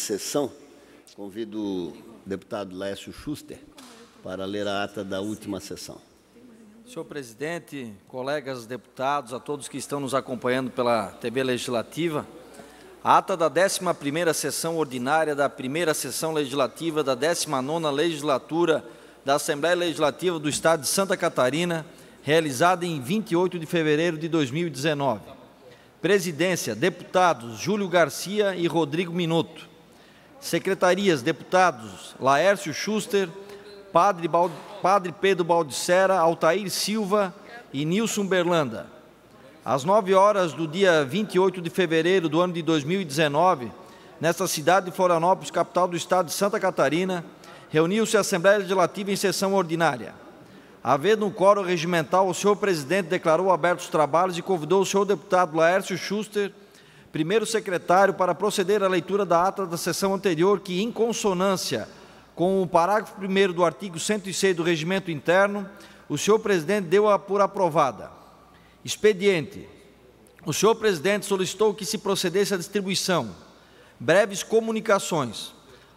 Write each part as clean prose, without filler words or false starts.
sessão. Convido o deputado Laércio Schuster para ler a ata da última sessão. Senhor presidente, colegas deputados, a todos que estão nos acompanhando pela TV Legislativa, a ata da 11ª sessão ordinária da primeira sessão legislativa da 19ª legislatura da Assembleia Legislativa do Estado de Santa Catarina, realizada em 28 de fevereiro de 2019. Presidência, deputados Júlio Garcia e Rodrigo Minuto. Secretarias, deputados Laércio Schuster, Padre Pedro Baldissera, Altair Silva e Nilson Berlanda. Às 9 horas do dia 28 de fevereiro do ano de 2019, nesta cidade de Florianópolis, capital do Estado de Santa Catarina, reuniu-se a Assembleia Legislativa em sessão ordinária. Havendo um quórum regimental, o senhor presidente declarou abertos os trabalhos e convidou o senhor deputado Laércio Schuster, primeiro secretário, para proceder à leitura da ata da sessão anterior, que, em consonância com o parágrafo 1º do artigo 106 do Regimento Interno, o senhor presidente deu-a por aprovada. Expediente. O senhor presidente solicitou que se procedesse à distribuição. Breves comunicações.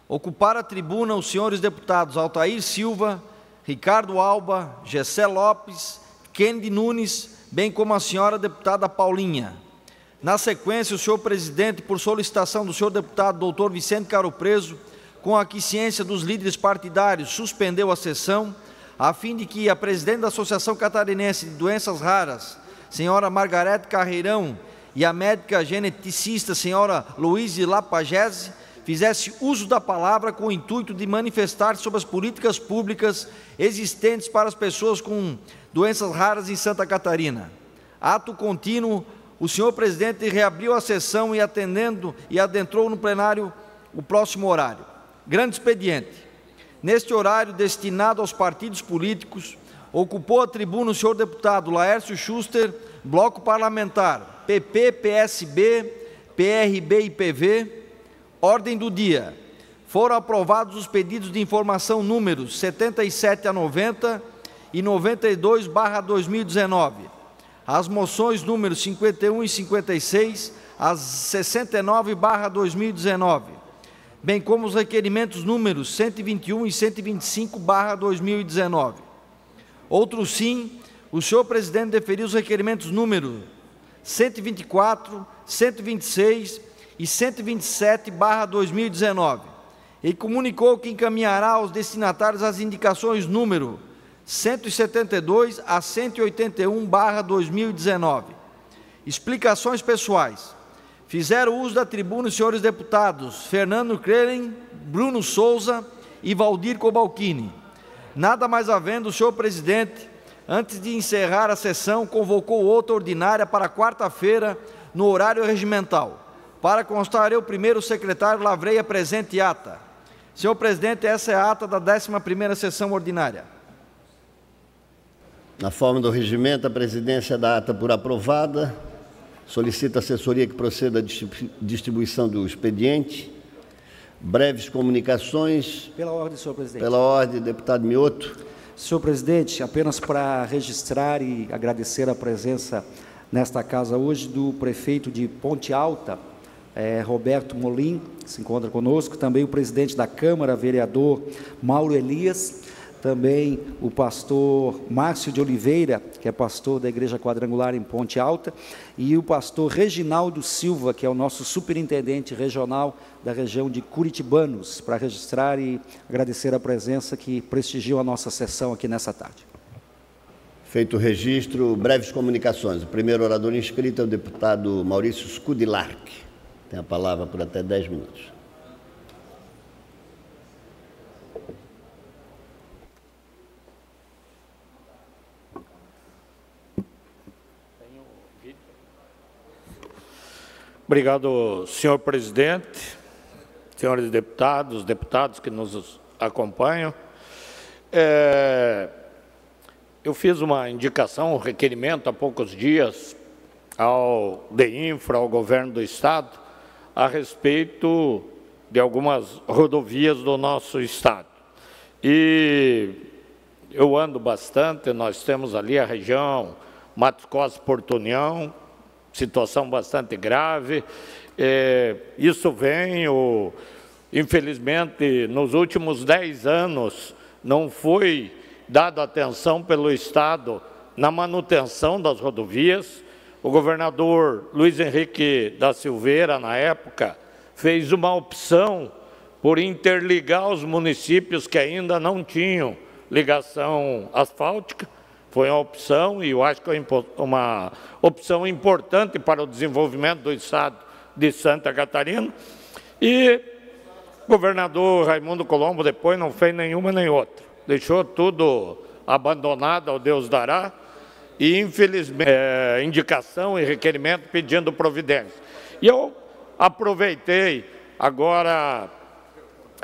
Ocupar a tribuna os senhores deputados Altair Silva, Ricardo Alba, Gessé Lopes, Kennedy Nunes, bem como a senhora deputada Paulinha. Na sequência, o senhor presidente, por solicitação do senhor deputado doutor Vicente Caro Preso, com a aquiescência dos líderes partidários, suspendeu a sessão, a fim de que a presidente da Associação Catarinense de Doenças Raras, senhora Margarete Carreirão, e a médica geneticista, senhora Luíse Lapagese, fizesse uso da palavra com o intuito de manifestar sobre as políticas públicas existentes para as pessoas com doenças raras em Santa Catarina. Ato contínuo, o senhor presidente reabriu a sessão e adentrou no plenário o próximo horário. Grande expediente. Neste horário destinado aos partidos políticos, ocupou a tribuna o senhor deputado Laércio Schuster, bloco parlamentar PP, PSB, PRB e PV. Ordem do dia. Foram aprovados os pedidos de informação números 77 a 90 e 92/2019. As moções números 51 e 56 às 69/2019, bem como os requerimentos números 121 e 125/2019. Outro sim, o senhor presidente deferiu os requerimentos número 124, 126 e 127/2019, e comunicou que encaminhará aos destinatários as indicações número 172 a 181/2019. Explicações pessoais. Fizeram uso da tribuna os senhores deputados Fernando Krellen, Bruno Souza e Valdir Cobalcini. Nada mais havendo, o senhor presidente, antes de encerrar a sessão, convocou outra ordinária para quarta-feira, no horário regimental. Para constar, eu, primeiro secretário, lavrei a presente ata. Senhor presidente, essa é a ata da 11ª sessão ordinária. Na forma do regimento, a presidência dá a ata por aprovada. Solicita a assessoria que proceda à distribuição do expediente. Breves comunicações. Pela ordem, senhor presidente. Pela ordem, deputado Mioto. Senhor presidente, apenas para registrar e agradecer a presença nesta casa hoje do prefeito de Ponte Alta, Roberto Molim, que se encontra conosco, também o presidente da Câmara, vereador Mauro Elias, também o pastor Márcio de Oliveira, que é pastor da Igreja Quadrangular em Ponte Alta, e o pastor Reginaldo Silva, que é o nosso superintendente regional da região de Curitibanos, para registrar e agradecer a presença que prestigiam a nossa sessão aqui nessa tarde. Feito o registro, breves comunicações. O primeiro orador inscrito é o deputado Maurício Skudilark. Tem a palavra por até 10 minutos. Obrigado, senhor presidente, senhores deputados, deputados que nos acompanham. Eu fiz uma indicação, um requerimento há poucos dias ao DEINFRA, ao governo do Estado, a respeito de algumas rodovias do nosso Estado. E eu ando bastante, nós temos ali a região Matos Costa, Porto União, situação bastante grave. Isso vem, infelizmente, nos últimos 10 anos, não foi dada atenção pelo Estado na manutenção das rodovias. O governador Luiz Henrique da Silveira, na época, fez uma opção por interligar os municípios que ainda não tinham ligação asfáltica. Foi uma opção, e eu acho que é uma opção importante para o desenvolvimento do Estado de Santa Catarina. E o governador Raimundo Colombo depois não fez nenhuma nem outra. Deixou tudo abandonado ao Deus dará, e infelizmente indicação e requerimento pedindo providência. E eu aproveitei agora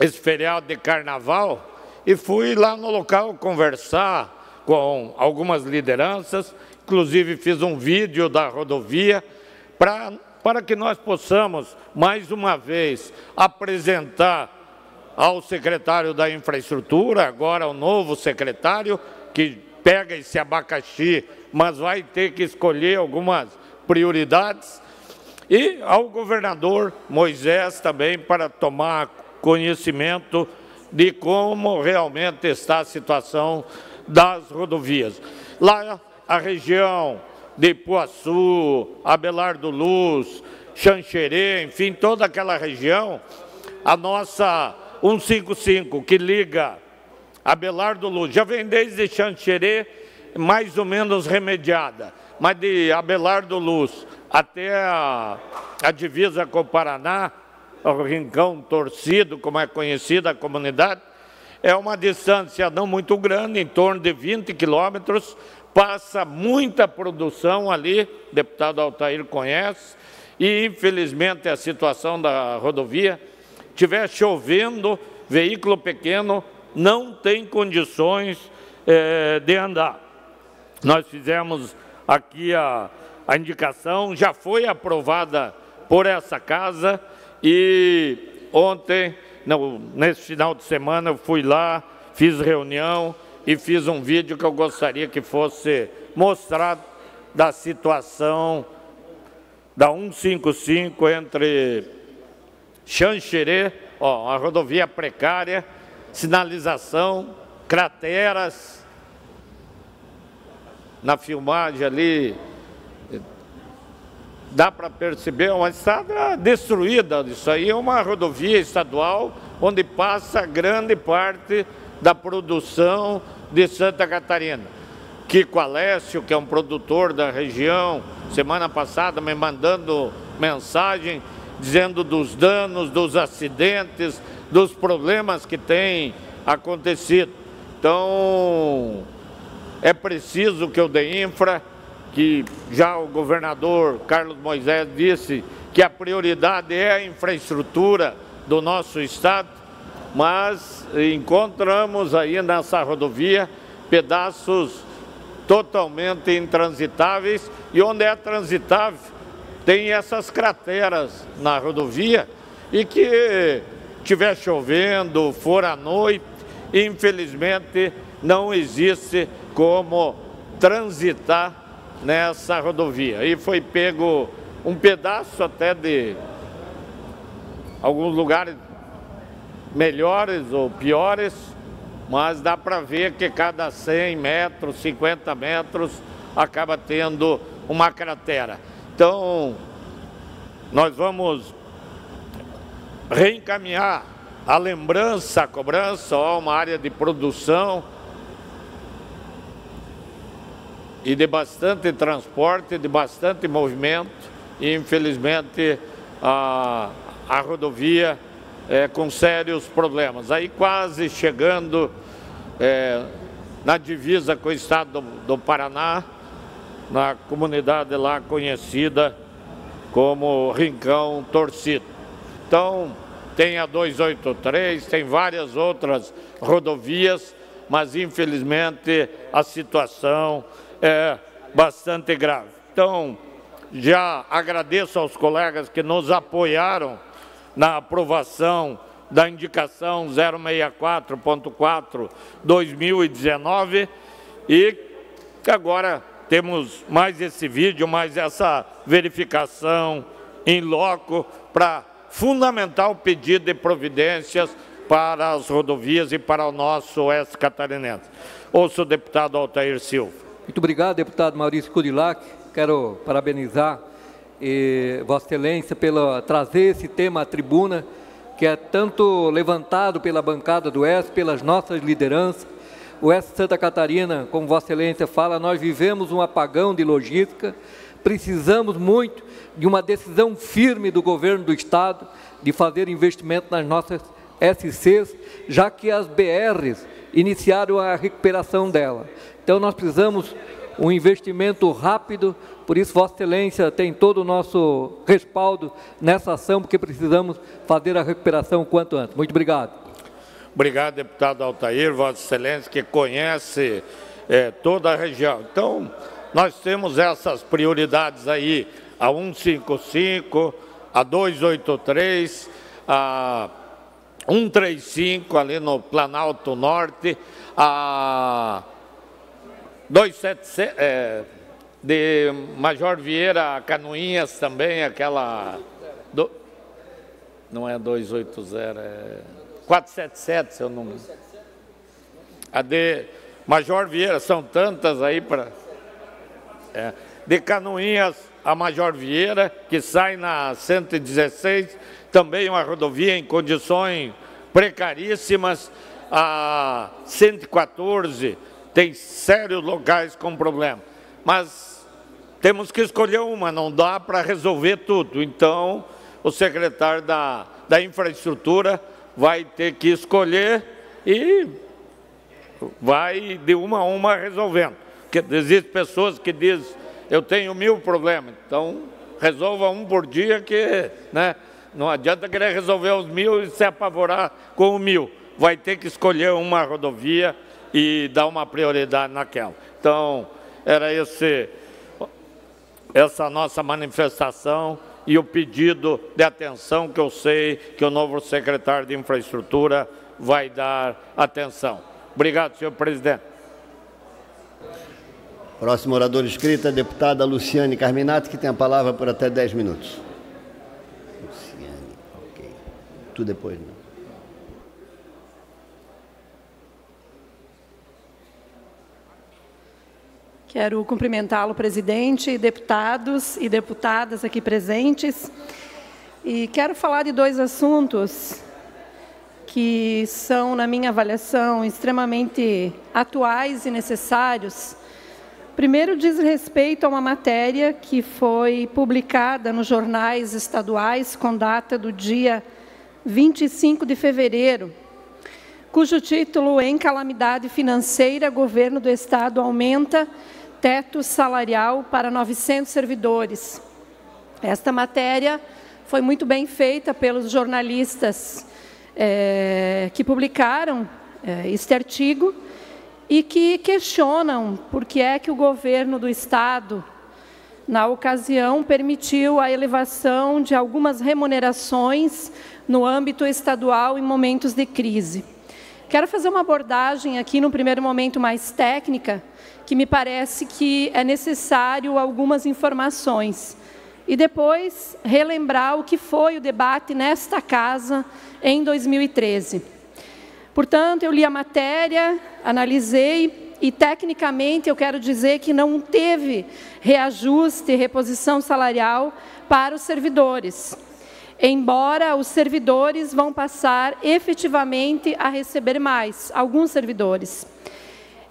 esse feriado de carnaval e fui lá no local conversar com algumas lideranças, inclusive fiz um vídeo da rodovia para que nós possamos, mais uma vez, apresentar ao secretário da Infraestrutura, agora o novo secretário, que pega esse abacaxi, mas vai ter que escolher algumas prioridades, e ao governador Moisés também, para tomar conhecimento de como realmente está a situação das rodovias. Lá, a região de Ipuaçu, Abelardo Luz, Xanxerê, enfim, toda aquela região, a nossa 155, que liga Abelardo Luz, já vem desde Xanxerê, mais ou menos remediada, mas de Abelardo Luz até a divisa com o Paraná, o Rincão Torcido, como é conhecida a comunidade, é uma distância não muito grande, em torno de 20 quilômetros, passa muita produção ali, o deputado Altair conhece, e infelizmente a situação da rodovia, tiver chovendo, veículo pequeno não tem condições de andar. Nós fizemos aqui a indicação, já foi aprovada por essa casa, e ontem, nesse final de semana, eu fui lá, fiz reunião e fiz um vídeo que eu gostaria que fosse mostrado da situação da 155 entre Xanxerê, a rodovia precária, sinalização, crateras. Na filmagem ali, dá para perceber uma estrada destruída. Isso aí é uma rodovia estadual onde passa grande parte da produção de Santa Catarina. Kiko Alessio, que é um produtor da região, semana passada me mandando mensagem dizendo dos danos, dos acidentes, dos problemas que têm acontecido. Então, é preciso que o DEINFRA, que já o governador Carlos Moisés disse que a prioridade é a infraestrutura do nosso estado, mas encontramos aí nessa rodovia pedaços totalmente intransitáveis, e onde é transitável tem essas crateras na rodovia, e que estiver chovendo, for à noite, infelizmente não existe como transitar nessa rodovia. E foi pego um pedaço até de alguns lugares melhores ou piores, mas dá para ver que cada 100 metros, 50 metros, acaba tendo uma cratera. Então, nós vamos reencaminhar a lembrança, a cobrança, uma área de produção e de bastante transporte, de bastante movimento, e infelizmente a rodovia com sérios problemas. Aí quase chegando na divisa com o estado do Paraná, na comunidade lá conhecida como Rincão Torcido. Então, tem a 283, tem várias outras rodovias, mas infelizmente a situação é bastante grave. Então, já agradeço aos colegas que nos apoiaram na aprovação da indicação 064.4/2019, e agora temos mais esse vídeo, mais essa verificação em loco para fundamental pedido de providências para as rodovias e para o nosso oeste catarinense. Ouço o deputado Altair Silva. Muito obrigado, deputado Maurício Kudilac. Quero parabenizar Vossa Excelência pela trazer esse tema à tribuna, que é tanto levantado pela bancada do Oeste, pelas nossas lideranças. O Oeste de Santa Catarina, como Vossa Excelência fala, nós vivemos um apagão de logística, precisamos muito de uma decisão firme do governo do Estado de fazer investimento nas nossas SCs, já que as BRs iniciaram a recuperação dela. Então, nós precisamos um investimento rápido, por isso Vossa Excelência tem todo o nosso respaldo nessa ação, porque precisamos fazer a recuperação o quanto antes. Muito obrigado. Obrigado, deputado Altair, Vossa Excelência, que conhece toda a região. Então, nós temos essas prioridades aí, a 155, a 283, a 135 ali no Planalto Norte, a 277 de Major Vieira a Canoinhas também, aquela não é 280, é 477, se eu não me engano. A de Major Vieira, são tantas aí para de Canoinhas a Major Vieira, que sai na 116, também uma rodovia em condições precaríssimas. A 114 tem sérios locais com problema, mas temos que escolher uma, não dá para resolver tudo. Então, o secretário da Infraestrutura vai ter que escolher e vai de uma a uma resolvendo. Porque existem pessoas que dizem, eu tenho 1000 problemas, então resolva um por dia, que não adianta querer resolver os 1000 e se apavorar com o 1000. Vai ter que escolher uma rodovia e dar uma prioridade naquela. Então, era essa nossa manifestação e o pedido de atenção que eu sei que o novo secretário de Infraestrutura vai dar atenção. Obrigado, senhor presidente. Próximo orador inscrito é a deputada Luciane Carminati, que tem a palavra por até 10 minutos. Luciane, ok. Tu depois, não. Quero cumprimentá-lo, presidente, deputados e deputadas aqui presentes. E quero falar de 2 assuntos que são, na minha avaliação, extremamente atuais e necessários. Primeiro, diz respeito a uma matéria que foi publicada nos jornais estaduais com data do dia 25 de fevereiro, cujo título é: Em calamidade financeira, governo do Estado aumenta teto salarial para 900 servidores. Esta matéria foi muito bem feita pelos jornalistas que publicaram este artigo e que questionam por que é que o governo do Estado, na ocasião, permitiu a elevação de algumas remunerações no âmbito estadual em momentos de crise. Quero fazer uma abordagem aqui, no primeiro momento, mais técnica, que me parece que é necessário algumas informações. E depois relembrar o que foi o debate nesta casa em 2013. Portanto, eu li a matéria, analisei e, tecnicamente, eu quero dizer que não teve reajuste, reposição salarial para os servidores, embora os servidores vão passar efetivamente a receber mais, alguns servidores.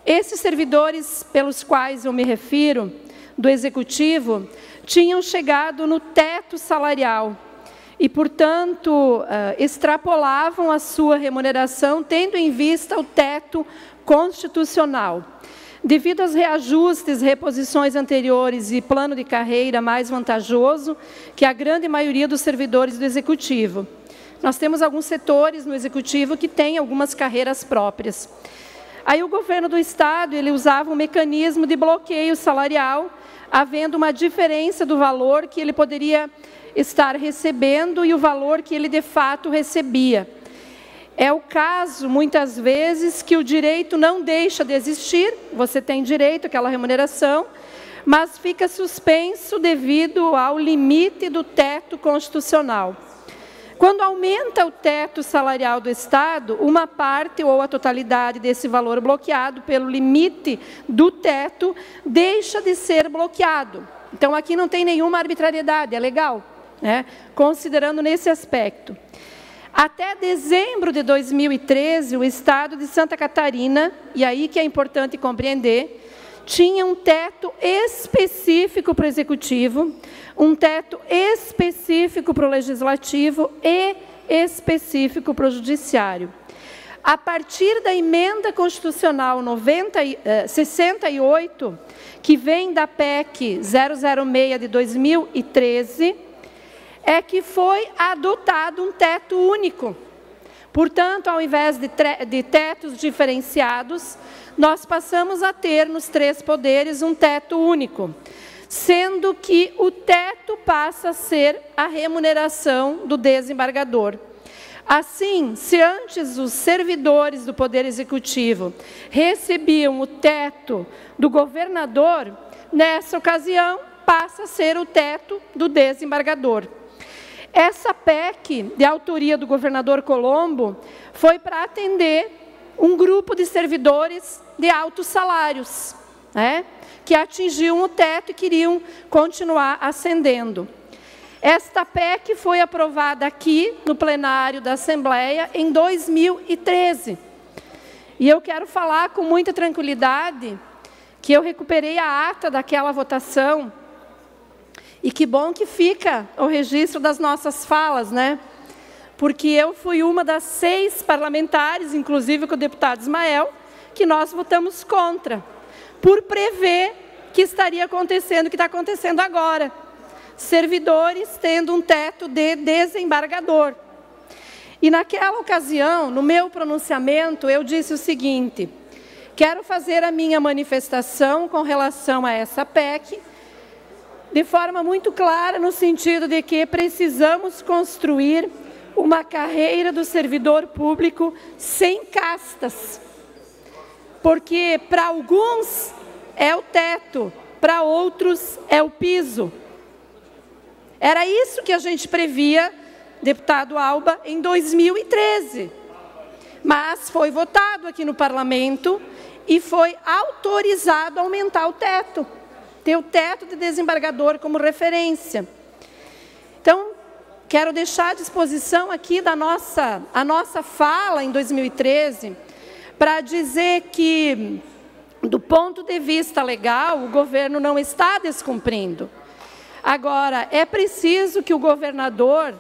Esses servidores pelos quais eu me refiro, do Executivo, tinham chegado no teto salarial e, portanto, extrapolavam a sua remuneração, tendo em vista o teto constitucional. Devido aos reajustes, reposições anteriores e plano de carreira mais vantajoso que a grande maioria dos servidores do Executivo. Nós temos alguns setores no Executivo que têm algumas carreiras próprias. Aí o governo do Estado, ele usava um mecanismo de bloqueio salarial, havendo uma diferença do valor que ele poderia estar recebendo e o valor que ele de fato recebia. É o caso, muitas vezes, que o direito não deixa de existir, você tem direito àquela remuneração, mas fica suspenso devido ao limite do teto constitucional. Quando aumenta o teto salarial do Estado, uma parte ou a totalidade desse valor bloqueado pelo limite do teto deixa de ser bloqueado. Então, aqui não tem nenhuma arbitrariedade, é legal, né? Considerando nesse aspecto. Até dezembro de 2013, o Estado de Santa Catarina, e aí que é importante compreender, tinha um teto específico para o Executivo, um teto específico para o Legislativo e específico para o Judiciário. A partir da Emenda Constitucional 68, que vem da PEC 006 de 2013, é que foi adotado um teto único. Portanto, ao invés de tetos diferenciados, nós passamos a ter nos 3 poderes um teto único, sendo que o teto passa a ser a remuneração do desembargador. Assim, se antes os servidores do Poder Executivo recebiam o teto do governador, nessa ocasião passa a ser o teto do desembargador. Essa PEC, de autoria do governador Colombo, foi para atender um grupo de servidores de altos salários, né, que atingiam o teto e queriam continuar ascendendo. Esta PEC foi aprovada aqui no plenário da Assembleia em 2013. E eu quero falar com muita tranquilidade que eu recuperei a ata daquela votação. E que bom que fica o registro das nossas falas, né? Porque eu fui uma das 6 parlamentares, inclusive com o deputado Ismael, que nós votamos contra, por prever que estaria acontecendo o que está acontecendo agora. Servidores tendo um teto de desembargador. E naquela ocasião, no meu pronunciamento, eu disse o seguinte: quero fazer a minha manifestação com relação a essa PEC, de forma muito clara, no sentido de que precisamos construir uma carreira do servidor público sem castas. Porque para alguns é o teto, para outros é o piso. Era isso que a gente previa, deputado Alba, em 2013. Mas foi votado aqui no Parlamento e foi autorizado a aumentar o teto. Ter o teto de desembargador como referência. Então, quero deixar à disposição aqui a nossa fala em 2013, para dizer que, do ponto de vista legal, o governo não está descumprindo. Agora, é preciso que o governador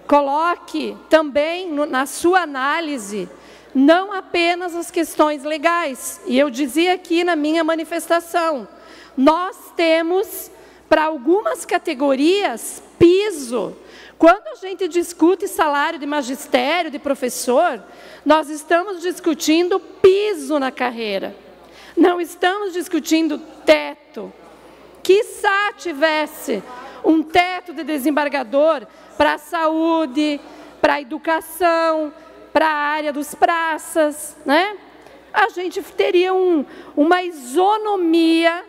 coloque também na sua análise não apenas as questões legais. E eu dizia aqui na minha manifestação, nós temos, para algumas categorias, piso. Quando a gente discute salário de magistério, de professor, nós estamos discutindo piso na carreira. Não estamos discutindo teto. Quiçá tivesse um teto de desembargador para a saúde, para a educação, para a área dos praças, né? A gente teria uma isonomia,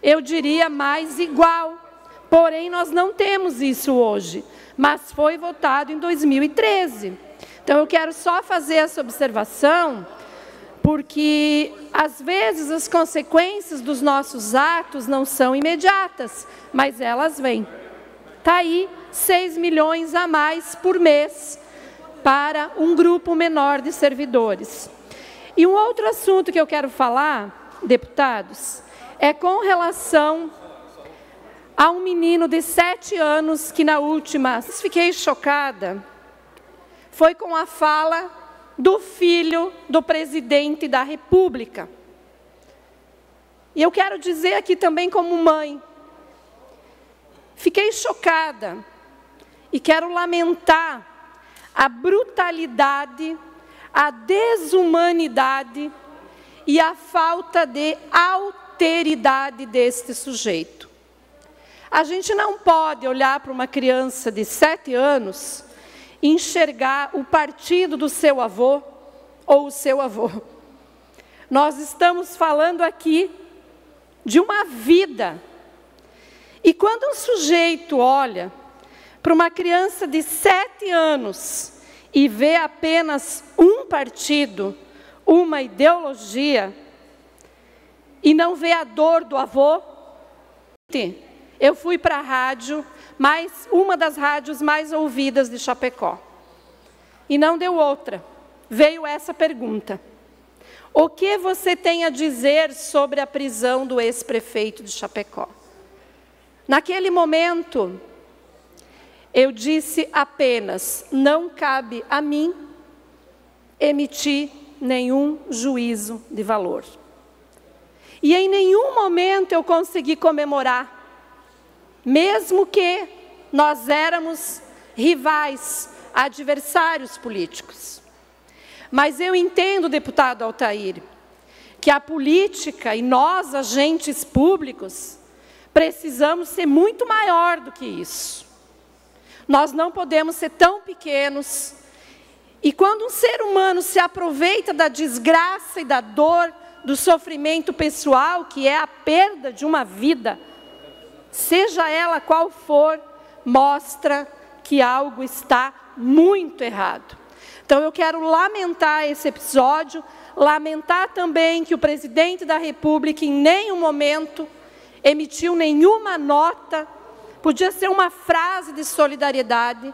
eu diria, mais igual. Porém, nós não temos isso hoje, mas foi votado em 2013. Então, eu quero só fazer essa observação, porque, às vezes, as consequências dos nossos atos não são imediatas, mas elas vêm. Está aí 6 milhões a mais por mês para um grupo menor de servidores. E um outro assunto que eu quero falar, deputados, é com relação a um menino de 7 anos que na última, fiquei chocada, foi com a fala do filho do presidente da República. E eu quero dizer aqui também como mãe, fiquei chocada e quero lamentar a brutalidade, a desumanidade e a falta de alteridade deste sujeito. A gente não pode olhar para uma criança de 7 anos e enxergar o partido do seu avô ou o seu avô. Nós estamos falando aqui de uma vida. E quando um sujeito olha para uma criança de 7 anos e ver apenas um partido, uma ideologia, e não ver a dor do avô? Eu fui para a rádio, uma das rádios mais ouvidas de Chapecó. E não deu outra. Veio essa pergunta: o que você tem a dizer sobre a prisão do ex-prefeito de Chapecó? Naquele momento, eu disse apenas: não cabe a mim emitir nenhum juízo de valor. E em nenhum momento eu consegui comemorar, mesmo que nós éramos rivais, adversários políticos. Mas eu entendo, deputado Altair, que a política e nós, agentes públicos, precisamos ser muito maior do que isso. Nós não podemos ser tão pequenos. E quando um ser humano se aproveita da desgraça e da dor, do sofrimento pessoal, que é a perda de uma vida, seja ela qual for, mostra que algo está muito errado. Então eu quero lamentar esse episódio, lamentar também que o presidente da República em nenhum momento emitiu nenhuma nota, podia ser uma frase de solidariedade,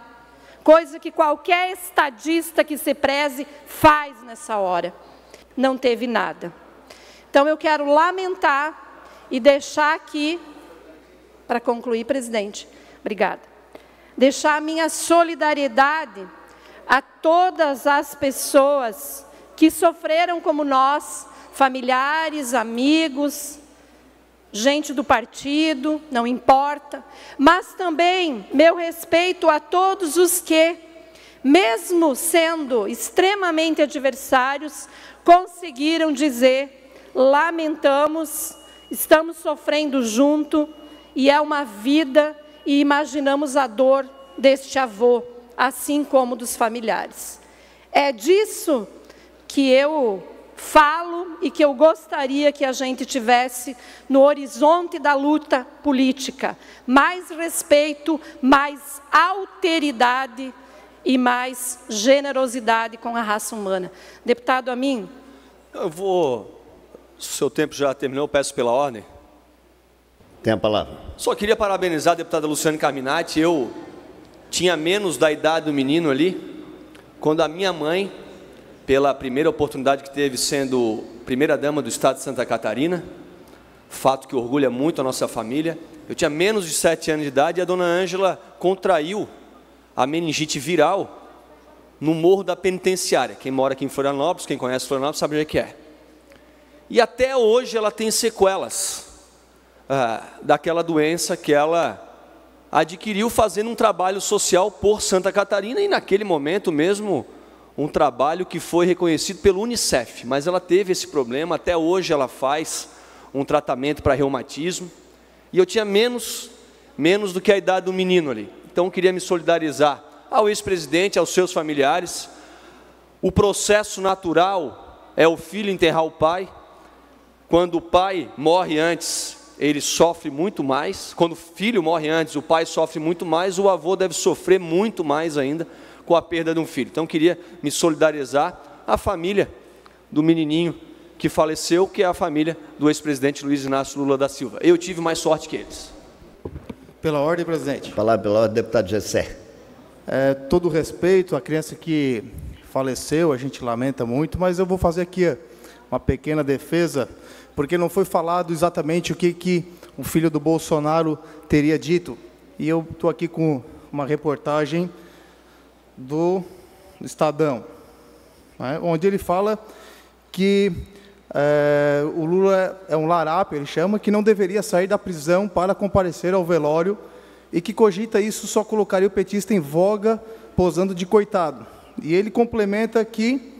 coisa que qualquer estadista que se preze faz nessa hora. Não teve nada. Então eu quero lamentar e deixar aqui, para concluir, presidente, obrigada, deixar a minha solidariedade a todas as pessoas que sofreram como nós, familiares, amigos, gente do partido, não importa, mas também meu respeito a todos os que, mesmo sendo extremamente adversários, conseguiram dizer: lamentamos, estamos sofrendo junto, e é uma vida, e imaginamos a dor deste avô, assim como dos familiares. É disso que eu falo e que eu gostaria que a gente tivesse no horizonte da luta política. Mais respeito, mais alteridade e mais generosidade com a raça humana. Deputado Amin. Se o seu tempo já terminou, eu peço pela ordem. Tem a palavra. Só queria parabenizar a deputada Luciane Carminati. Eu tinha menos da idade do menino ali, quando a minha mãe, pela primeira oportunidade que teve sendo primeira-dama do estado de Santa Catarina, fato que orgulha muito a nossa família, eu tinha menos de 7 anos de idade e a dona Ângela contraiu a meningite viral no Morro da Penitenciária. Quem mora aqui em Florianópolis, quem conhece Florianópolis, sabe onde é que é. E até hoje ela tem sequelas daquela doença que ela adquiriu fazendo um trabalho social por Santa Catarina, e naquele momento mesmo um trabalho que foi reconhecido pelo Unicef, mas ela teve esse problema, até hoje ela faz um tratamento para reumatismo, e eu tinha menos do que a idade do menino ali. Então eu queria me solidarizar ao ex-presidente, aos seus familiares. O processo natural é o filho enterrar o pai. Quando o pai morre antes, ele sofre muito mais. Quando o filho morre antes, o pai sofre muito mais. O avô deve sofrer muito mais ainda com a perda de um filho. Então, queria me solidarizar à família do menininho que faleceu, que é a família do ex-presidente Luiz Inácio Lula da Silva. Eu tive mais sorte que eles. Pela ordem, presidente. Palavra pela ordem, deputado Gessé. Todo respeito à criança que faleceu, a gente lamenta muito, mas eu vou fazer aqui uma pequena defesa, porque não foi falado exatamente o que o filho do Bolsonaro teria dito. E eu estou aqui com uma reportagem do Estadão, onde ele fala que o Lula é um larápio, ele chama, que não deveria sair da prisão para comparecer ao velório e que cogita isso só colocaria o petista em voga, posando de coitado. E ele complementa que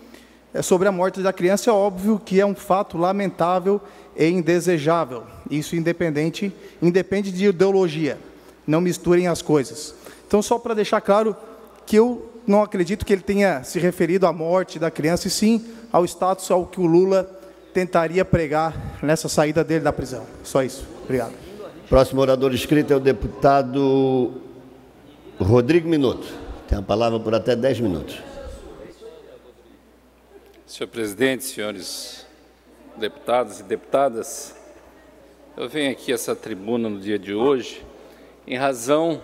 sobre a morte da criança, é óbvio que é um fato lamentável e indesejável. Isso independe de ideologia. Não misturem as coisas. Então, só para deixar claro que eu não acredito que ele tenha se referido à morte da criança, e sim ao status ao que o Lula tentaria pregar nessa saída dele da prisão. Só isso. Obrigado. Próximo orador inscrito é o deputado Rodrigo Minuto. Tem a palavra por até 10 minutos. Senhor presidente, senhores deputados e deputadas, eu venho aqui a essa tribuna no dia de hoje em razão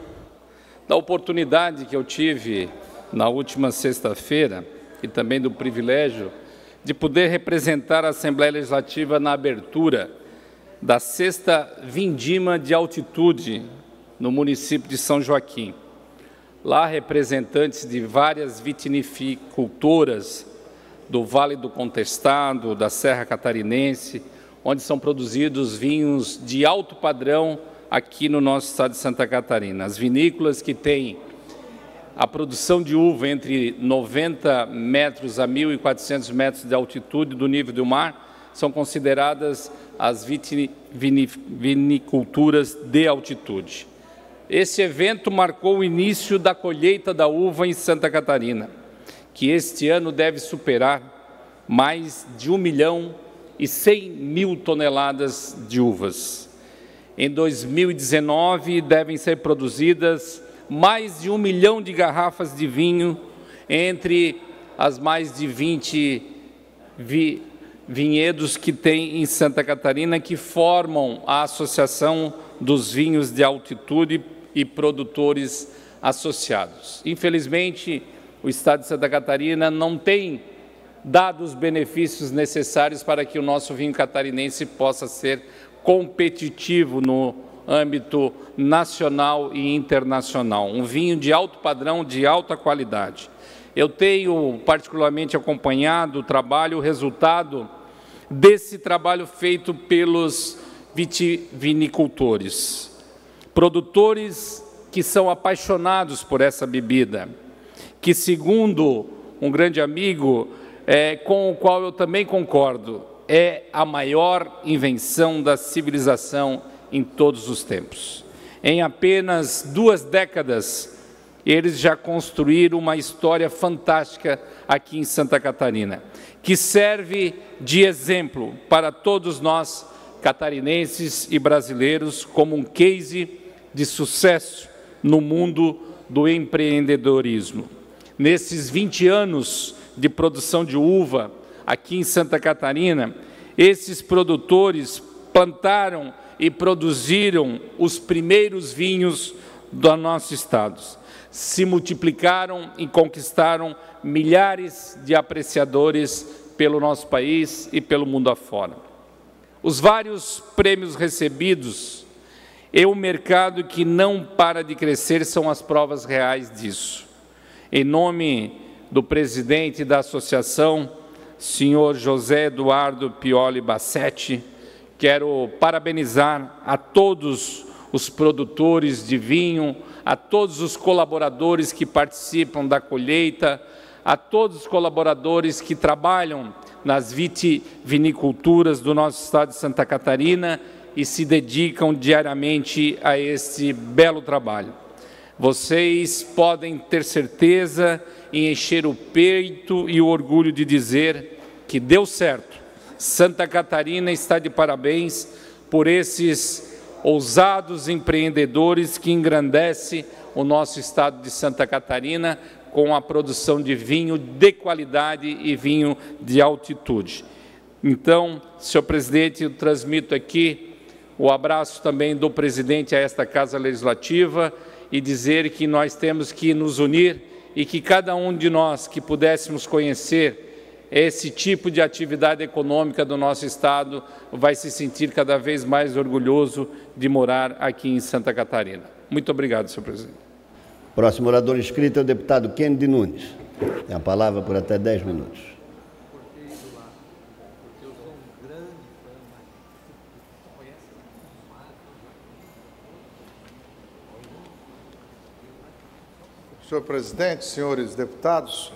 da oportunidade que eu tive na última sexta-feira e também do privilégio de poder representar a Assembleia Legislativa na abertura da 6ª Vindima de Altitude no município de São Joaquim. Lá, representantes de várias vitivinicultoras do Vale do Contestado, da Serra Catarinense, onde são produzidos vinhos de alto padrão aqui no nosso estado de Santa Catarina. As vinícolas que têm a produção de uva entre 90 metros a 1.400 metros de altitude do nível do mar são consideradas as viniculturas de altitude. Esse evento marcou o início da colheita da uva em Santa Catarina, que este ano deve superar mais de 1.100.000 toneladas de uvas. Em 2019, devem ser produzidas mais de 1 milhão de garrafas de vinho entre as mais de 20 vinhedos que tem em Santa Catarina, que formam a Associação dos Vinhos de Altitude e Produtores Associados. Infelizmente, o estado de Santa Catarina não tem dado os benefícios necessários para que o nosso vinho catarinense possa ser competitivo no âmbito nacional e internacional. Um vinho de alto padrão, de alta qualidade. Eu tenho particularmente acompanhado o trabalho, o resultado desse trabalho feito pelos vitivinicultores, produtores que são apaixonados por essa bebida, que, segundo um grande amigo, com o qual eu também concordo, é a maior invenção da civilização em todos os tempos. Em apenas 2 décadas, eles já construíram uma história fantástica aqui em Santa Catarina, que serve de exemplo para todos nós, catarinenses e brasileiros, como um case de sucesso no mundo do empreendedorismo. Nesses 20 anos de produção de uva aqui em Santa Catarina, esses produtores plantaram e produziram os primeiros vinhos do nosso estado. Se multiplicaram e conquistaram milhares de apreciadores pelo nosso país e pelo mundo afora. Os vários prêmios recebidos e o mercado que não para de crescer são as provas reais disso. Em nome do presidente da associação, senhor José Eduardo Pioli Bassetti, quero parabenizar a todos os produtores de vinho, a todos os colaboradores que participam da colheita, a todos os colaboradores que trabalham nas vitiviniculturas do nosso estado de Santa Catarina e se dedicam diariamente a este belo trabalho. Vocês podem ter certeza em encher o peito e o orgulho de dizer que deu certo. Santa Catarina está de parabéns por esses ousados empreendedores que engrandecem o nosso estado de Santa Catarina com a produção de vinho de qualidade e vinho de altitude. Então, senhor presidente, eu transmito aqui o abraço também do presidente a esta Casa Legislativa e dizer que nós temos que nos unir e que cada um de nós que pudéssemos conhecer esse tipo de atividade econômica do nosso estado vai se sentir cada vez mais orgulhoso de morar aqui em Santa Catarina. Muito obrigado, senhor presidente. Próximo orador inscrito é o deputado Kennedy Nunes. Tem a palavra por até 10 minutos. Senhor presidente, senhores deputados,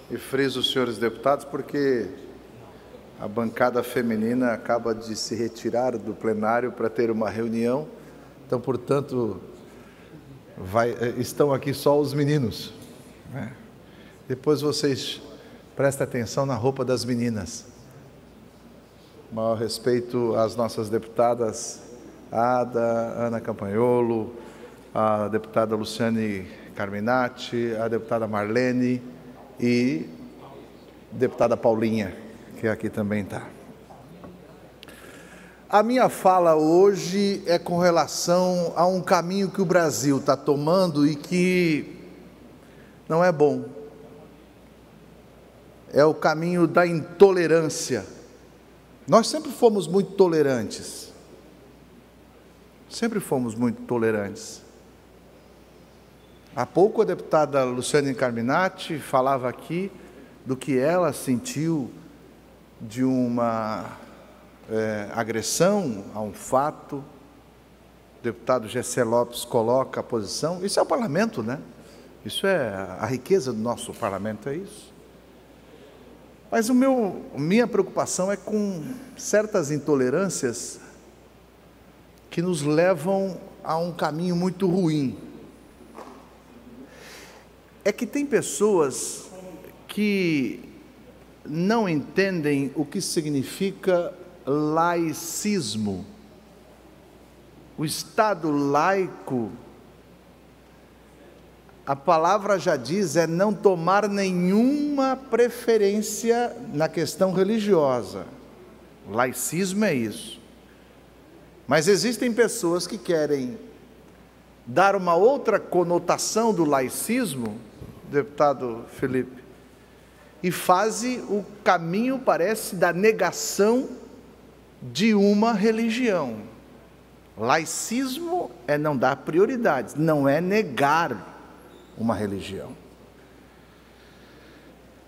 e friso os senhores deputados porque a bancada feminina acaba de se retirar do plenário para ter uma reunião, então, portanto, estão aqui só os meninos, né? Depois vocês prestem atenção na roupa das meninas. Maior respeito às nossas deputadas Ada, Ana Campanholo, a deputada Luciane Carminati, a deputada Marlene e a deputada Paulinha, que aqui também está. A minha fala hoje é com relação a um caminho que o Brasil está tomando e que não é bom. É o caminho da intolerância. Nós sempre fomos muito tolerantes. Sempre fomos muito tolerantes. Há pouco a deputada Luciane Carminati falava aqui do que ela sentiu de uma agressão a um fato. O deputado Gessé Lopes coloca a posição. Isso é o parlamento, né? Isso é a riqueza do nosso parlamento, é isso. Mas minha preocupação é com certas intolerâncias que nos levam a um caminho muito ruim. É que tem pessoas que não entendem o que significa laicismo. O Estado laico, a palavra já diz, é não tomar nenhuma preferência na questão religiosa. Laicismo é isso. Mas existem pessoas que querem dar uma outra conotação do laicismo, deputado Felipe, e fazem o caminho, parece, da negação de uma religião. Laicismo é não dar prioridades, não é negar uma religião.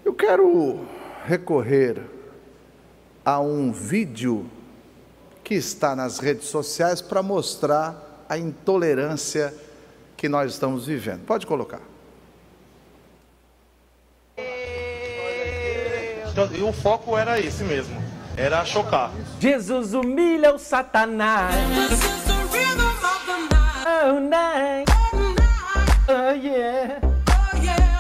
Eu quero recorrer a um vídeo que está nas redes sociais para mostrar a intolerância que nós estamos vivendo. Pode colocar. E o foco era esse mesmo, era chocar. Jesus humilha o Satanás. Oh, night. Oh, yeah.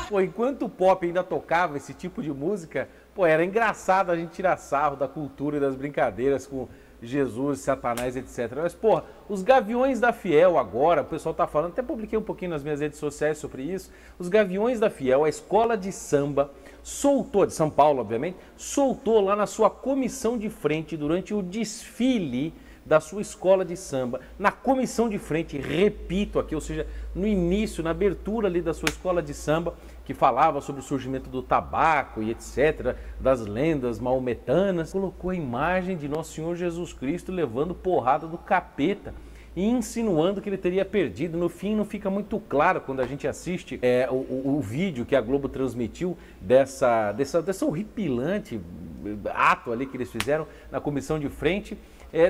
Pô, enquanto o pop ainda tocava esse tipo de música, pô, era engraçado a gente tirar sarro da cultura e das brincadeiras com Jesus, Satanás, etc. Mas, porra, os Gaviões da Fiel agora, o pessoal tá falando, até publiquei um pouquinho nas minhas redes sociais sobre isso, os Gaviões da Fiel, a escola de samba, soltou, de São Paulo, obviamente, soltou lá na sua comissão de frente, durante o desfile da sua escola de samba, na comissão de frente, repito aqui, ou seja, no início, na abertura ali da sua escola de samba, que falava sobre o surgimento do tabaco e etc., das lendas maometanas, colocou a imagem de Nosso Senhor Jesus Cristo levando porrada do capeta e insinuando que ele teria perdido. No fim, não fica muito claro quando a gente assiste o vídeo que a Globo transmitiu dessa horripilante ato ali que eles fizeram na comissão de frente.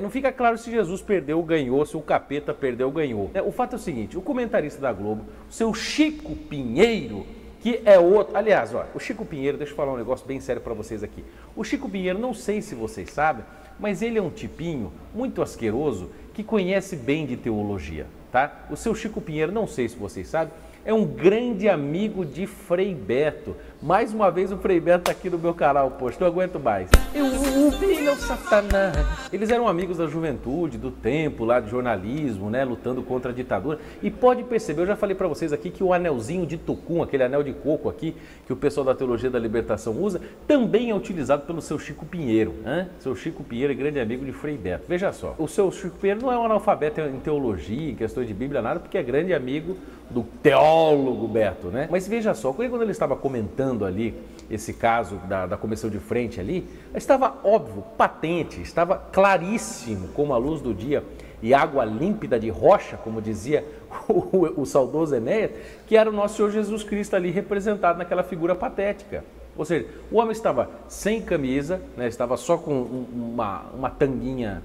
Não fica claro se Jesus perdeu ou ganhou, se o capeta perdeu ou ganhou. O fato é o seguinte, o comentarista da Globo, o seu Chico Pinheiro, que é outro... Aliás, ó, o Chico Pinheiro, deixa eu falar um negócio bem sério para vocês aqui. O Chico Pinheiro, não sei se vocês sabem, mas ele é um tipinho muito asqueroso que conhece bem de teologia, tá? O seu Chico Pinheiro, não sei se vocês sabem, é um grande amigo de Frei Beto. Mais uma vez o Frei Beto está aqui no meu canal, poxa, não aguento mais. Eu humilho o Satanás. Eles eram amigos da juventude, do tempo lá de jornalismo, né, lutando contra a ditadura. E pode perceber, eu já falei para vocês aqui que o anelzinho de tucum, aquele anel de coco aqui, que o pessoal da Teologia da Libertação usa, também é utilizado pelo seu Chico Pinheiro. Hein? Seu Chico Pinheiro é grande amigo de Frei Beto. Veja só, o seu Chico Pinheiro não é um analfabeto em teologia, em questões de Bíblia, nada, porque é grande amigo do teólogo Beto, né? Mas veja só, quando ele estava comentando ali esse caso da comissão de frente ali, estava óbvio, patente, estava claríssimo como a luz do dia e água límpida de rocha, como dizia o saudoso Enéas, que era o nosso Senhor Jesus Cristo ali representado naquela figura patética. Ou seja, o homem estava sem camisa, né, estava só com uma tanguinha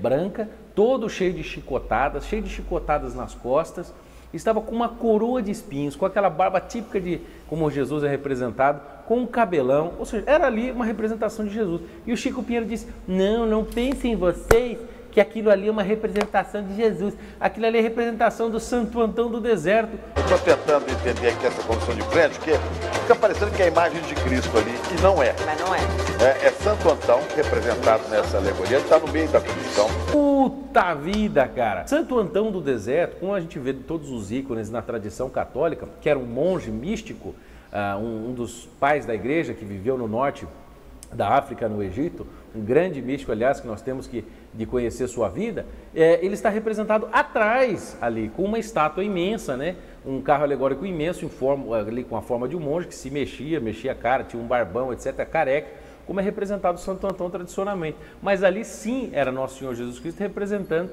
branca, todo cheio de chicotadas nas costas, estava com uma coroa de espinhos, com aquela barba típica de como Jesus é representado, com um cabelão, ou seja, era ali uma representação de Jesus. E o Chico Pinheiro disse, não pensem vocês que aquilo ali é uma representação de Jesus, aquilo ali é representação do Santo Antão do deserto. Eu estou tentando entender aqui essa comissão de frente, porque fica parecendo que é a imagem de Cristo ali, e não é. Mas não é. É Santo Antão representado nessa alegoria, ele está no meio da comissão. Puta Puta vida, cara! Santo Antão do Deserto, como a gente vê todos os ícones na tradição católica, que era um monge místico, um dos pais da igreja que viveu no norte da África, no Egito, um grande místico, aliás, que nós temos de conhecer sua vida, ele está representado atrás ali, com uma estátua imensa, né? Um carro alegórico imenso, ali com a forma de um monge que se mexia a cara, tinha um barbão, etc., careca, como é representado o Santo Antão tradicionalmente. Mas ali sim era Nosso Senhor Jesus Cristo representando,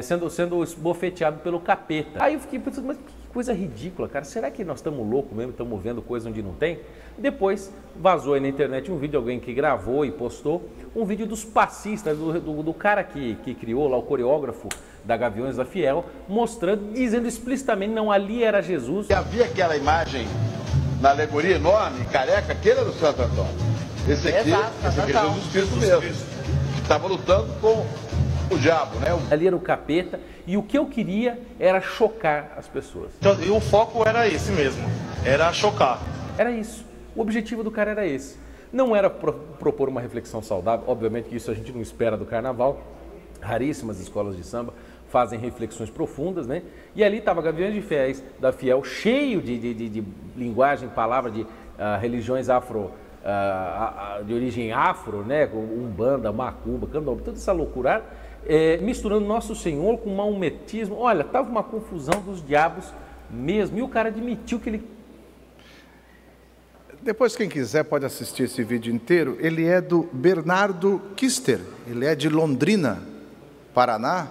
sendo esbofeteado pelo capeta. Aí eu fiquei pensando, mas que coisa ridícula, cara, será que nós estamos loucos mesmo, estamos vendo coisa onde não tem? Depois vazou aí na internet um vídeo, alguém que gravou e postou, um vídeo dos passistas, do cara que criou lá, o coreógrafo da Gaviões da Fiel, mostrando, dizendo explicitamente, não, ali era Jesus. E havia aquela imagem na alegoria enorme, careca, aquele era o Santo Antão. Esse aqui é Jesus Cristo mesmo, que estava lutando com o diabo, né? Ali era o capeta, e o que eu queria era chocar as pessoas. Então, e o foco era esse mesmo, era chocar. Era isso. O objetivo do cara era esse. Não era propor uma reflexão saudável, obviamente que isso a gente não espera do carnaval. Raríssimas escolas de samba fazem reflexões profundas, né? E ali estava Gaviões da Fiel, cheio de linguagem, palavra de religiões de origem afro, né? Umbanda, macumba, candomblé, toda essa loucura, misturando Nosso Senhor com maometismo. Olha, estava uma confusão dos diabos mesmo, e o cara admitiu que ele... Depois, quem quiser pode assistir esse vídeo inteiro. Ele é do Bernardo Kister, ele é de Londrina, Paraná,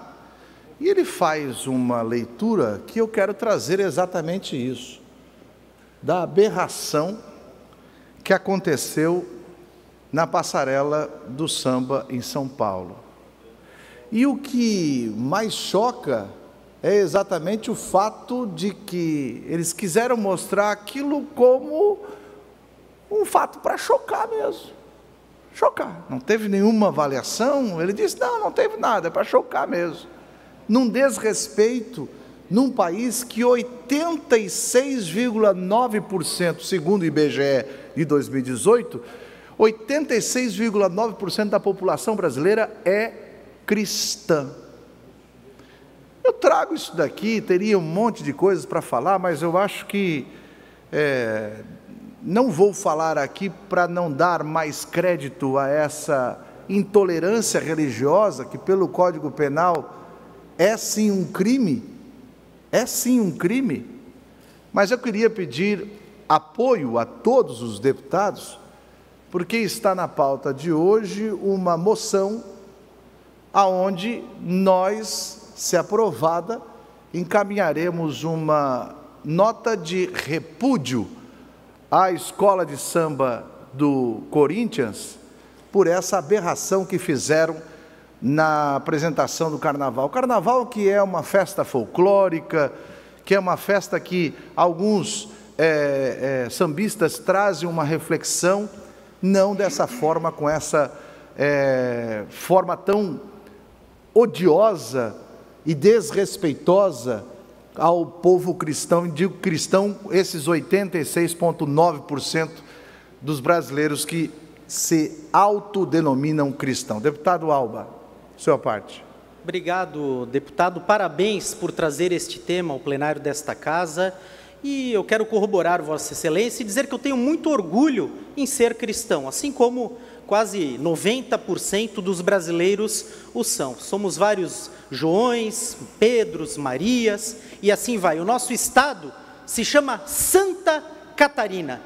e ele faz uma leitura que eu quero trazer exatamente isso, da aberração que aconteceu na passarela do samba em São Paulo. E o que mais choca é exatamente o fato de que eles quiseram mostrar aquilo como um fato para chocar mesmo. Chocar. Não teve nenhuma avaliação. Ele disse, não teve nada, é para chocar mesmo. Num desrespeito, num país que 86,9%, segundo o IBGE de 2018, 86,9% da população brasileira é cristã. Eu trago isso daqui, teria um monte de coisas para falar, mas eu acho que não vou falar aqui para não dar mais crédito a essa intolerância religiosa, que pelo Código Penal é sim um crime, mas eu queria pedir apoio a todos os deputados, porque está na pauta de hoje uma moção aonde nós, se aprovada, encaminharemos uma nota de repúdio à escola de samba do Corinthians por essa aberração que fizeram na apresentação do carnaval. O carnaval, que é uma festa folclórica, que é uma festa que alguns sambistas trazem uma reflexão, não dessa forma, com essa forma tão odiosa e desrespeitosa ao povo cristão. E digo cristão, esses 86,9% dos brasileiros que se autodenominam cristão. Deputado Alba, sua parte. Obrigado, deputado. Parabéns por trazer este tema ao plenário desta casa. E eu quero corroborar Vossa Excelência e dizer que eu tenho muito orgulho em ser cristão, assim como quase 90% dos brasileiros o são. Somos vários Joões, Pedros, Marias, e assim vai. O nosso estado se chama Santa Catarina.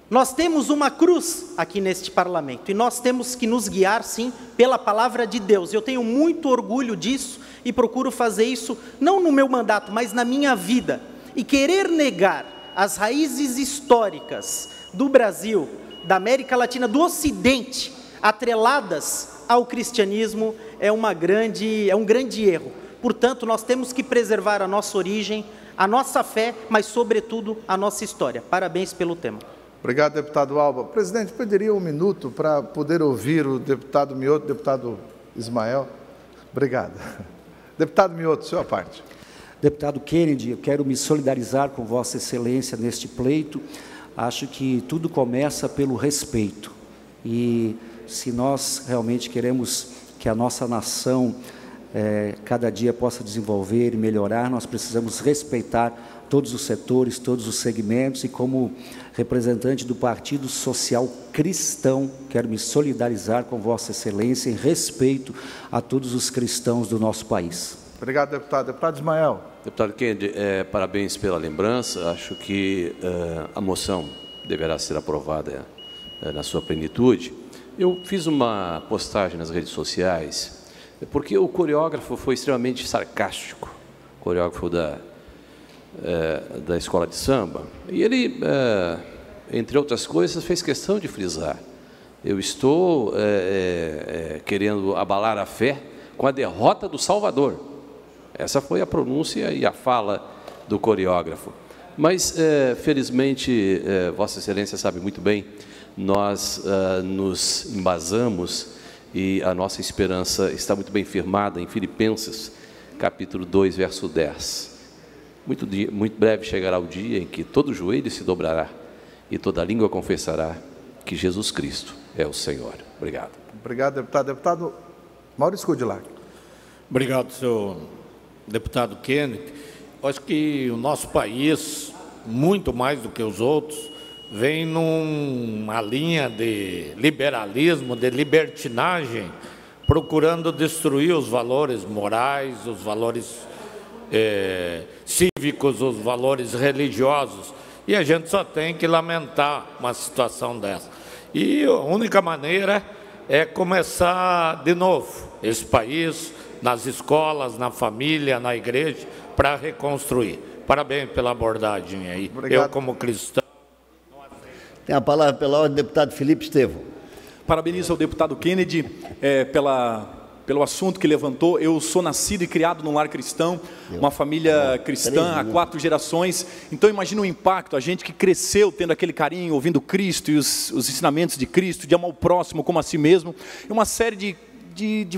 Nós temos uma cruz aqui neste parlamento, e nós temos que nos guiar, sim, pela palavra de Deus. Eu tenho muito orgulho disso, e procuro fazer isso, não no meu mandato, mas na minha vida. E querer negar as raízes históricas do Brasil, da América Latina, do Ocidente, atreladas ao cristianismo, é um grande erro. Portanto, nós temos que preservar a nossa origem, a nossa fé, mas, sobretudo, a nossa história. Parabéns pelo tema. Obrigado, deputado Alba. Presidente, pediria um minuto para poder ouvir o deputado Mioto, deputado Ismael. Obrigado. Deputado Mioto, sua parte. Deputado Kennedy, eu quero me solidarizar com Vossa Excelência neste pleito. Acho que tudo começa pelo respeito. E se nós realmente queremos que a nossa nação cada dia possa desenvolver e melhorar. Nós precisamos respeitar todos os setores, todos os segmentos, e como representante do Partido Social Cristão, quero me solidarizar com Vossa Excelência em respeito a todos os cristãos do nosso país. Obrigado, deputado. Deputado Ismael. Deputado Kennedy, parabéns pela lembrança. Acho que a moção deverá ser aprovada na sua plenitude. Eu fiz uma postagem nas redes sociais, porque o coreógrafo foi extremamente sarcástico, coreógrafo da escola de samba, e ele, entre outras coisas, fez questão de frisar: eu estou querendo abalar a fé com a derrota do Salvador. Essa foi a pronúncia e a fala do coreógrafo. Mas, felizmente, Vossa Excelência sabe muito bem, nós nos embasamos e a nossa esperança está muito bem firmada em Filipenses, capítulo 2, verso 10. Muito breve chegará o dia em que todo joelho se dobrará e toda língua confessará que Jesus Cristo é o Senhor. Obrigado. Obrigado, deputado. Deputado Maurício Coudilac. Obrigado, senhor deputado Kennedy. Acho que o nosso país, muito mais do que os outros, vem numa linha de liberalismo, de libertinagem, procurando destruir os valores morais, os valores cívicos, os valores religiosos. E a gente só tem que lamentar uma situação dessa. E a única maneira é começar de novo esse país, nas escolas, na família, na igreja, para reconstruir. Parabéns pela abordagem aí. Obrigado. Eu, como cristão... Tem a palavra pela ordem o deputado Felipe Estevão. Parabenizo ao deputado Kennedy pelo assunto que levantou. Eu sou nascido e criado num lar cristão, uma família cristã há 4 gerações. Então imagina o impacto, a gente que cresceu tendo aquele carinho, ouvindo Cristo e os ensinamentos de Cristo, de amar o próximo como a si mesmo, e uma série de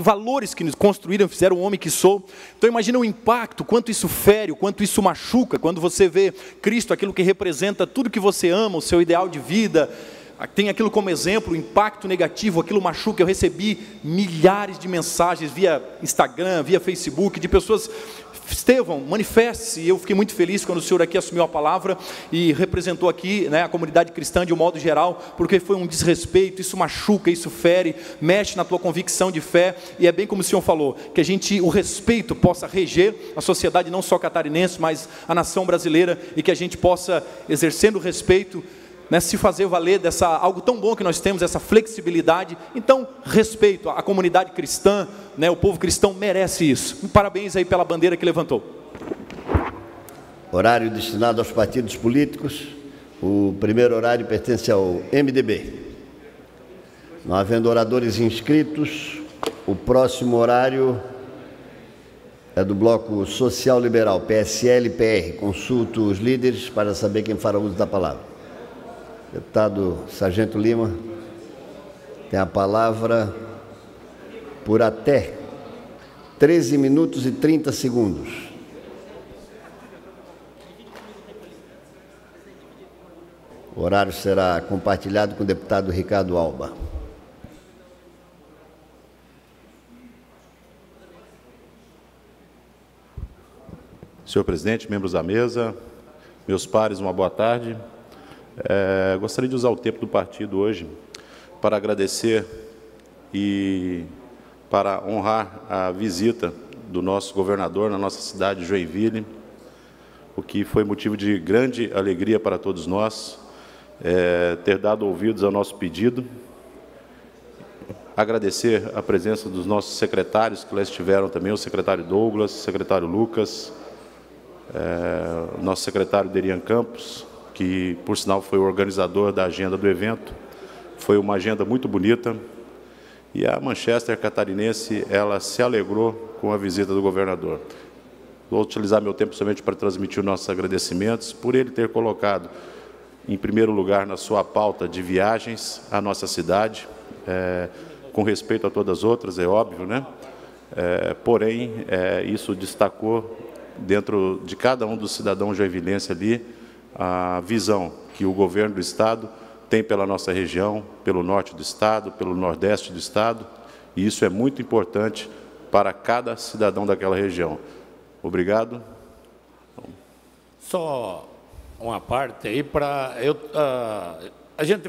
valores que nos construíram, fizeram o homem que sou. Então imagina o impacto, quanto isso fere, quanto isso machuca, quando você vê Cristo, aquilo que representa tudo que você ama, o seu ideal de vida, tem aquilo como exemplo, o impacto negativo, aquilo machuca. Eu recebi milhares de mensagens via Instagram, via Facebook, de pessoas: Estevão, manifeste-se. E eu fiquei muito feliz quando o senhor aqui assumiu a palavra e representou aqui, né, a comunidade cristã de um modo geral, porque foi um desrespeito, isso machuca, isso fere, mexe na tua convicção de fé, e é bem como o senhor falou, que o respeito possa reger a sociedade, não só catarinense, mas a nação brasileira, e que a gente possa, exercendo o respeito, né, se fazer valer dessa algo tão bom que nós temos, essa flexibilidade. Então, respeito à comunidade cristã, né, o povo cristão merece isso. Parabéns aí pela bandeira que levantou. Horário destinado aos partidos políticos. O primeiro horário pertence ao MDB. Não havendo oradores inscritos, o próximo horário é do Bloco Social Liberal, PSL e PR. Consulto os líderes para saber quem fará uso da palavra. Deputado Sargento Lima, tem a palavra por até 13 minutos e 30 segundos. O horário será compartilhado com o deputado Ricardo Alba. Senhor presidente, membros da mesa, meus pares, uma boa tarde. Gostaria de usar o tempo do partido hoje para agradecer e para honrar a visita do nosso governador na nossa cidade, Joinville, o que foi motivo de grande alegria para todos nós, ter dado ouvidos ao nosso pedido. Agradecer a presença dos nossos secretários que lá estiveram também, o secretário Douglas, o secretário Lucas, o nosso secretário Derian Campos, que, por sinal, foi o organizador da agenda do evento. Foi uma agenda muito bonita. E a Manchester catarinense, ela se alegrou com a visita do governador. Vou utilizar meu tempo somente para transmitir nossos agradecimentos por ele ter colocado, em primeiro lugar, na sua pauta de viagens à nossa cidade, com respeito a todas as outras, é óbvio, né? Porém, isso destacou dentro de cada um dos cidadãos joinvilenses ali, a visão que o governo do Estado tem pela nossa região, pelo norte do Estado, pelo nordeste do Estado, e isso é muito importante para cada cidadão daquela região. Obrigado. Só uma parte aí para a gente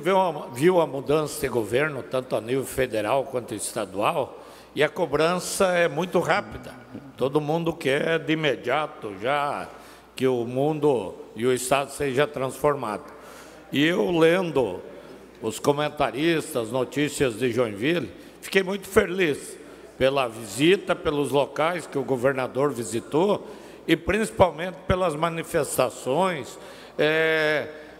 viu a mudança de governo tanto a nível federal quanto estadual, e a cobrança é muito rápida. Todo mundo quer de imediato já que o mundo e o estado seja transformado. E eu lendo os comentaristas, notícias de Joinville, fiquei muito feliz pela visita, pelos locais que o governador visitou e principalmente pelas manifestações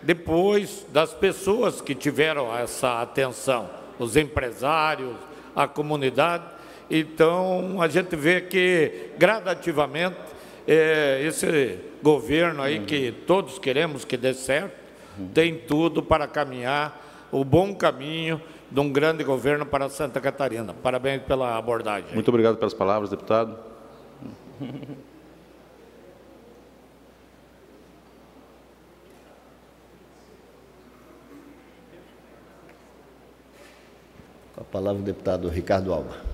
depois das pessoas que tiveram essa atenção, os empresários, a comunidade. Então, a gente vê que, gradativamente, esse governo aí, que todos queremos que dê certo, tem tudo para caminhar o bom caminho de um grande governo para Santa Catarina. Parabéns pela abordagem. Muito obrigado pelas palavras, deputado. Com a palavra o deputado Ricardo Alba.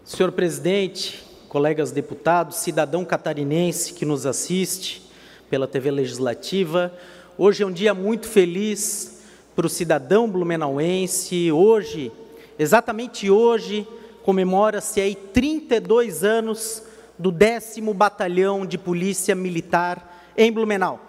Senhor presidente, colegas deputados, cidadão catarinense que nos assiste pela TV Legislativa, hoje é um dia muito feliz para o cidadão blumenauense. Hoje, exatamente hoje, comemora-se aí 32 anos do 10º Batalhão de Polícia Militar em Blumenau.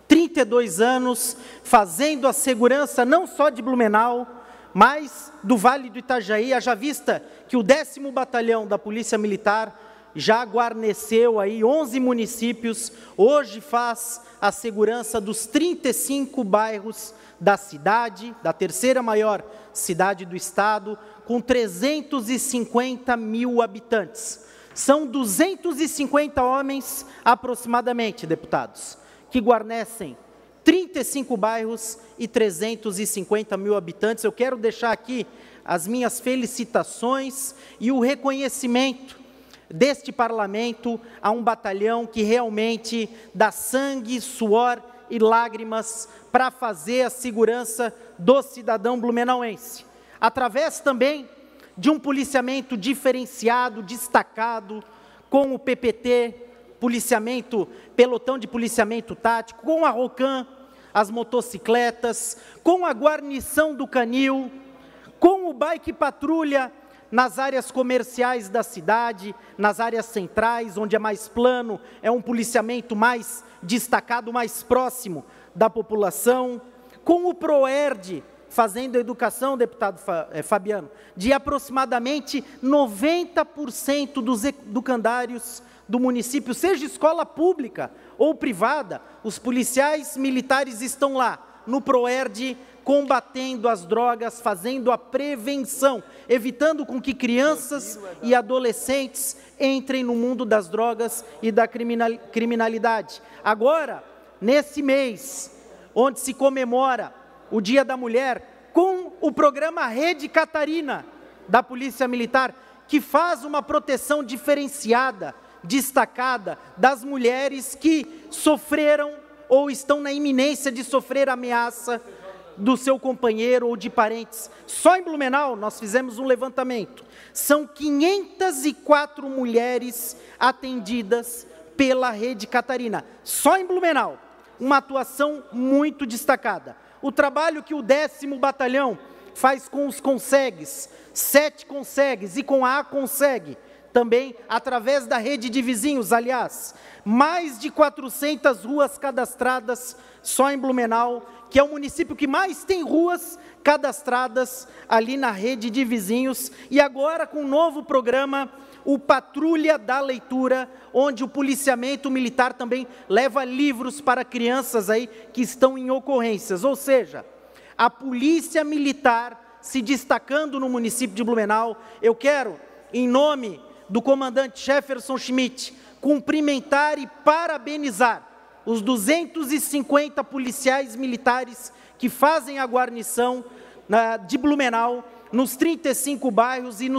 32 anos fazendo a segurança não só de Blumenau, mas do Vale do Itajaí, haja vista que o 10º Batalhão da Polícia Militar já guarneceu aí 11 municípios, hoje faz a segurança dos 35 bairros da cidade, da terceira maior cidade do estado, com 350 mil habitantes. São 250 homens aproximadamente, deputados, que guarnecem 35 bairros e 350 mil habitantes. Eu quero deixar aqui as minhas felicitações e o reconhecimento deste parlamento a um batalhão que realmente dá sangue, suor e lágrimas para fazer a segurança do cidadão blumenauense, através também de um policiamento diferenciado, destacado, com o PPT, pelotão de policiamento tático, com a ROCAM, as motocicletas, com a guarnição do Canil, com o bike patrulha nas áreas comerciais da cidade, nas áreas centrais, onde é mais plano, é um policiamento mais destacado, mais próximo da população, com o PROERD, fazendo a educação, deputado Fabiano, de aproximadamente 90% dos educandários do município, seja escola pública ou privada, os policiais militares estão lá, no PROERD, combatendo as drogas, fazendo a prevenção, evitando com que crianças e adolescentes entrem no mundo das drogas e da criminalidade. Agora, nesse mês, onde se comemora o Dia da Mulher, com o programa Rede Catarina da Polícia Militar, que faz uma proteção diferenciada, destacada, das mulheres que sofreram ou estão na iminência de sofrer ameaça do seu companheiro ou de parentes. Só em Blumenau, nós fizemos um levantamento, são 504 mulheres atendidas pela Rede Catarina, só em Blumenau, uma atuação muito destacada. O trabalho que o 10º Batalhão faz com os consegues, 7 consegues e com a Consegue, também através da rede de vizinhos, aliás, mais de 400 ruas cadastradas só em Blumenau, que é o município que mais tem ruas cadastradas ali na rede de vizinhos, e agora com um novo programa, o Patrulha da Leitura, onde o policiamento militar também leva livros para crianças aí que estão em ocorrências, ou seja, a polícia militar se destacando no município de Blumenau. Eu quero, em nome do comandante Jefferson Schmidt, cumprimentar e parabenizar os 250 policiais militares que fazem a guarnição de Blumenau, nos 35 bairros e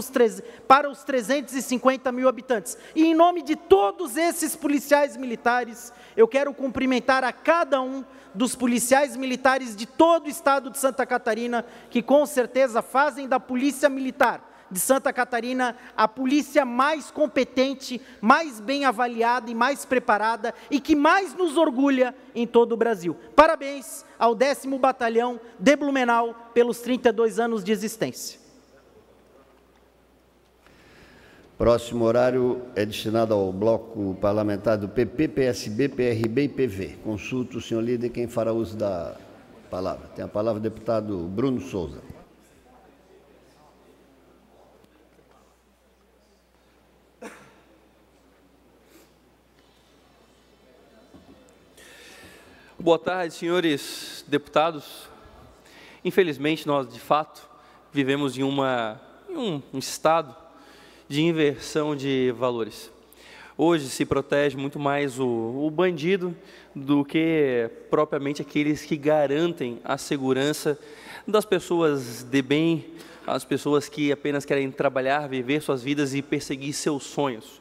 para os 350 mil habitantes. E em nome de todos esses policiais militares, eu quero cumprimentar a cada um dos policiais militares de todo o estado de Santa Catarina, que com certeza fazem da Polícia Militar de Santa Catarina a polícia mais competente, mais bem avaliada e mais preparada e que mais nos orgulha em todo o Brasil. Parabéns ao 10º Batalhão de Blumenau pelos 32 anos de existência. Próximo horário é destinado ao bloco parlamentar do PP, PSB, PRB e PV. Consulto o senhor líder quem fará uso da palavra. Tem a palavra o deputado Bruno Souza. Boa tarde, senhores deputados. Infelizmente, nós, de fato, vivemos em um estado de inversão de valores. Hoje se protege muito mais o bandido do que propriamente aqueles que garantem a segurança das pessoas de bem, as pessoas que apenas querem trabalhar, viver suas vidas e perseguir seus sonhos.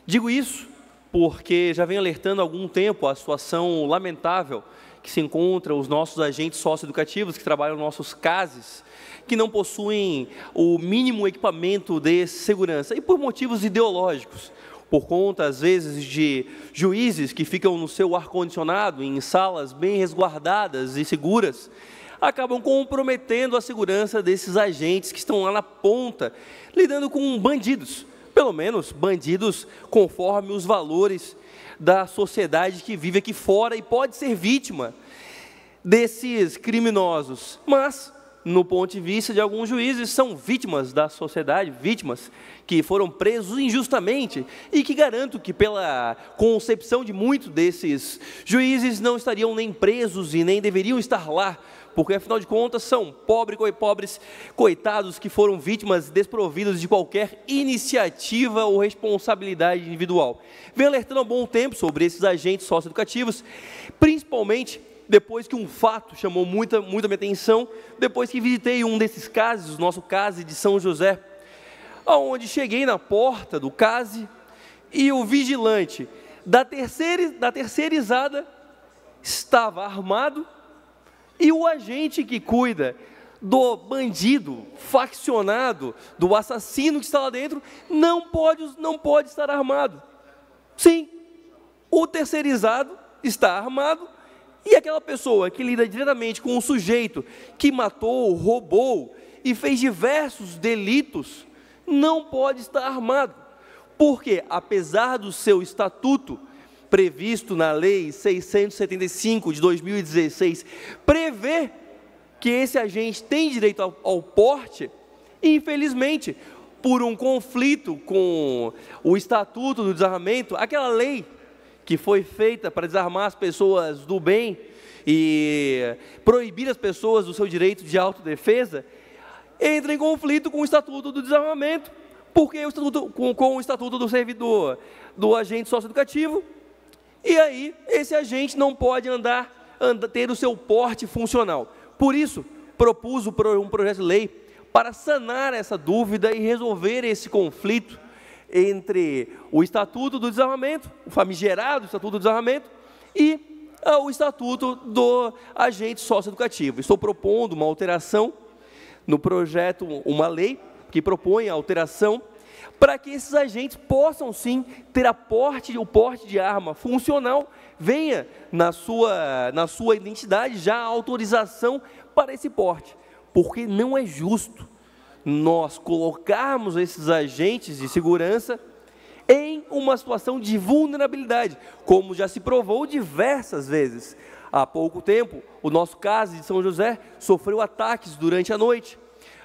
Digo isso porque já venho alertando há algum tempo a situação lamentável que se encontra os nossos agentes socioeducativos que trabalham nos nossos CASES, que não possuem o mínimo equipamento de segurança, e por motivos ideológicos, por conta, às vezes, de juízes que ficam no seu ar-condicionado, em salas bem resguardadas e seguras, acabam comprometendo a segurança desses agentes que estão lá na ponta, lidando com bandidos, pelo menos bandidos conforme os valores da sociedade que vive aqui fora e pode ser vítima desses criminosos. Mas, no ponto de vista de alguns juízes, são vítimas da sociedade, vítimas que foram presos injustamente e que garanto que, pela concepção de muitos desses juízes, não estariam nem presos e nem deveriam estar lá, porque, afinal de contas, são pobres coitados que foram vítimas desprovidas de qualquer iniciativa ou responsabilidade individual. Venho alertando há bom tempo sobre esses agentes socioeducativos, principalmente depois que um fato chamou muita minha atenção, depois que visitei um desses CASES, o nosso CASE de São José, onde cheguei na porta do CASE e o vigilante da terceirizada estava armado, e o agente que cuida do bandido faccionado, do assassino que está lá dentro, não pode estar armado. Sim, o terceirizado está armado, e aquela pessoa que lida diretamente com o sujeito que matou, roubou e fez diversos delitos, não pode estar armado. Porque, apesar do seu estatuto, previsto na Lei 675 de 2016, prevê que esse agente tem direito ao porte, infelizmente, por um conflito com o Estatuto do Desarmamento, aquela lei que foi feita para desarmar as pessoas do bem e proibir as pessoas do seu direito de autodefesa, entra em conflito com o Estatuto do Desarmamento, porque com o Estatuto do Servidor, do agente socioeducativo. E aí, esse agente não pode ter o seu porte funcional. Por isso, propus um projeto de lei para sanar essa dúvida e resolver esse conflito entre o Estatuto do Desarmamento, o famigerado Estatuto do Desarmamento, e o Estatuto do Agente Socioeducativo. Estou propondo uma alteração no projeto, uma lei que propõe a alteração para que esses agentes possam sim ter o porte de arma funcional, venha na sua identidade já a autorização para esse porte, porque não é justo nós colocarmos esses agentes de segurança em uma situação de vulnerabilidade, como já se provou diversas vezes. Há pouco tempo, o nosso CASE de São José sofreu ataques durante a noite.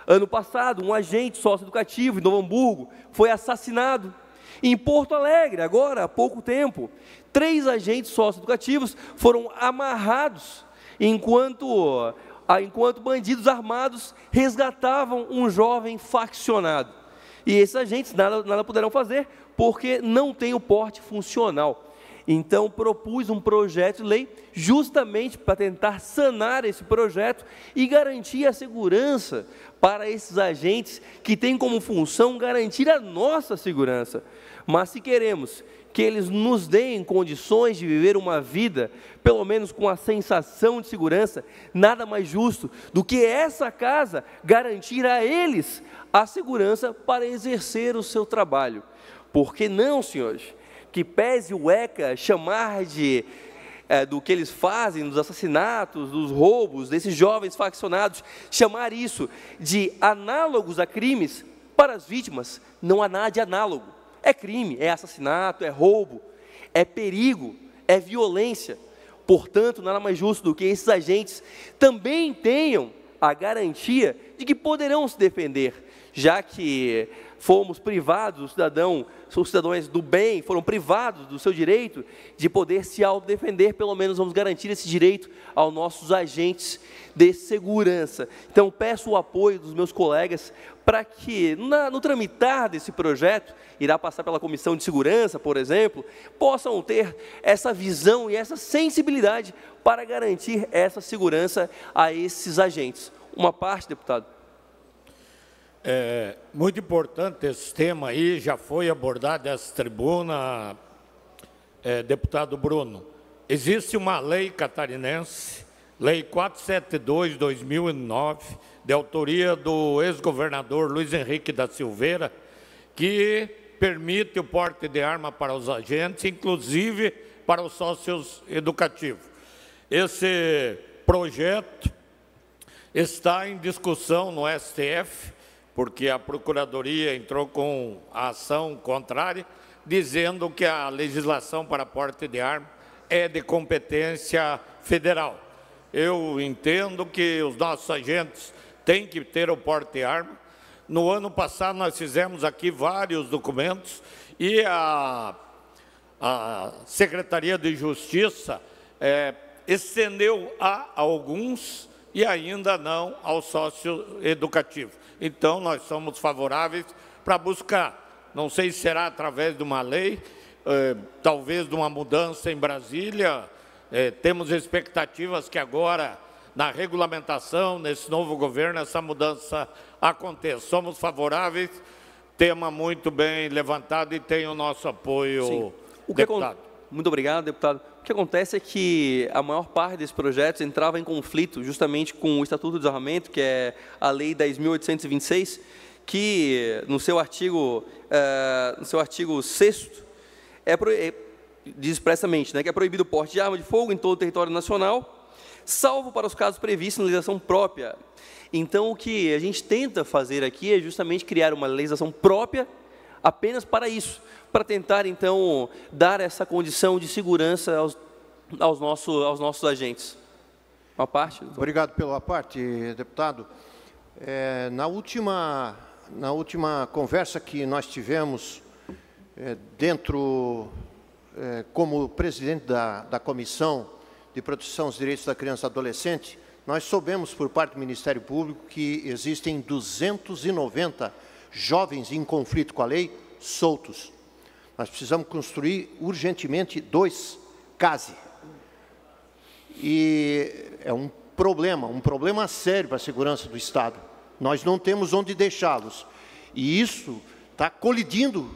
Ano passado, um agente socioeducativo em Novo Hamburgo foi assassinado. Em Porto Alegre, agora, há pouco tempo, 3 agentes socioeducativos foram amarrados enquanto bandidos armados resgatavam um jovem faccionado. E esses agentes nada puderam fazer porque não têm o porte funcional. Então, propus um projeto de lei justamente para tentar sanar esse projeto e garantir a segurança para esses agentes que têm como função garantir a nossa segurança. Mas se queremos que eles nos deem condições de viver uma vida, pelo menos com a sensação de segurança, nada mais justo do que essa casa garantir a eles a segurança para exercer o seu trabalho. Por que não, senhores? Que pese o ECA chamar do que eles fazem, dos assassinatos, dos roubos, desses jovens faccionados, chamar isso de análogos a crimes, para as vítimas não há nada de análogo. É crime, é assassinato, é roubo, é perigo, é violência. Portanto, nada mais justo do que esses agentes também tenham a garantia de que poderão se defender, já que fomos privados, os cidadãos do bem foram privados do seu direito de poder se autodefender, pelo menos vamos garantir esse direito aos nossos agentes de segurança. Então, peço o apoio dos meus colegas para que, no tramitar desse projeto, irá passar pela Comissão de Segurança, por exemplo, possam ter essa visão e essa sensibilidade para garantir essa segurança a esses agentes. Uma parte, deputado. É muito importante esse tema aí, já foi abordado nessa tribuna, deputado Bruno. Existe uma lei catarinense, Lei 472/2009, de autoria do ex-governador Luiz Henrique da Silveira, que permite o porte de arma para os agentes, inclusive para os sócios educativos. Esse projeto está em discussão no STF, porque a Procuradoria entrou com a ação contrária, dizendo que a legislação para porte de arma é de competência federal. Eu entendo que os nossos agentes têm que ter o porte de arma. No ano passado, nós fizemos aqui vários documentos e a Secretaria de Justiça estendeu a alguns e ainda não ao sócio educativo. Então, nós somos favoráveis para buscar, não sei se será através de uma lei, talvez de uma mudança em Brasília, temos expectativas que agora, na regulamentação, nesse novo governo, essa mudança aconteça. Somos favoráveis, tema muito bem levantado e tem o nosso apoio, deputado. Muito obrigado, deputado. O que acontece é que a maior parte desses projetos entrava em conflito justamente com o Estatuto do Desarmamento, que é a Lei 10.826, que no seu artigo 6º diz expressamente, que é proibido o porte de arma de fogo em todo o território nacional, salvo para os casos previstos na legislação própria. Então, o que a gente tenta fazer aqui é justamente criar uma legislação própria apenas para isso, para tentar, então, dar essa condição de segurança aos nossos agentes. Uma parte? Doutor. Obrigado pela parte, deputado. Na última conversa que nós tivemos, como presidente da Comissão de Proteção aos Direitos da Criança e Adolescente, nós soubemos por parte do Ministério Público que existem 290 jovens em conflito com a lei soltos. Nós precisamos construir urgentemente 2 CASE. E é um problema sério para a segurança do Estado. Nós não temos onde deixá-los. E isso está colidindo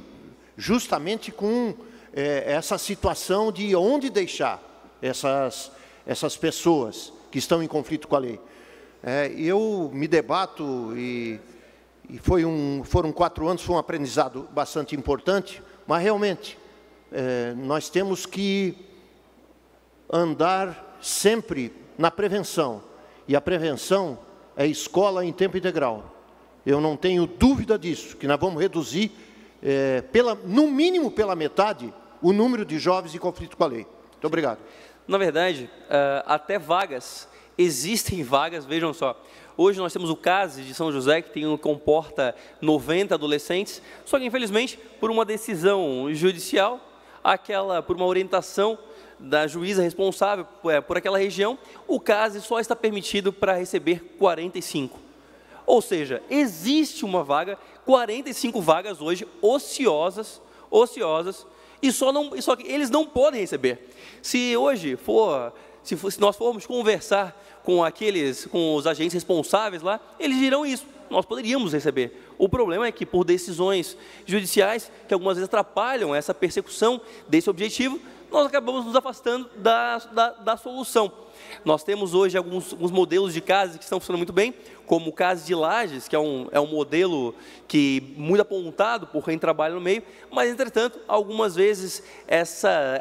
justamente com essa situação de onde deixar essas pessoas que estão em conflito com a lei. Eu me debato e foram 4 anos, foi um aprendizado bastante importante, mas realmente nós temos que andar sempre na prevenção, e a prevenção é escola em tempo integral. Eu não tenho dúvida disso, que nós vamos reduzir, no mínimo pela metade, o número de jovens em conflito com a lei. Muito obrigado. Na verdade, até vagas, existem vagas, vejam só. Hoje nós temos o CASE de São José, que comporta 90 adolescentes, só que, infelizmente, por uma decisão judicial, por uma orientação da juíza responsável por aquela região, o CASE só está permitido para receber 45. Ou seja, existe uma vaga, 45 vagas hoje ociosas, Só que eles não podem receber. Se nós formos conversar com os agentes responsáveis lá, eles dirão isso. Nós poderíamos receber. O problema é que, por decisões judiciais, que algumas vezes atrapalham essa persecução desse objetivo, nós acabamos nos afastando da solução. Nós temos hoje alguns modelos de casas que estão funcionando muito bem, como o caso de Lages, que é um modelo muito apontado por quem trabalha no meio, mas, entretanto, algumas vezes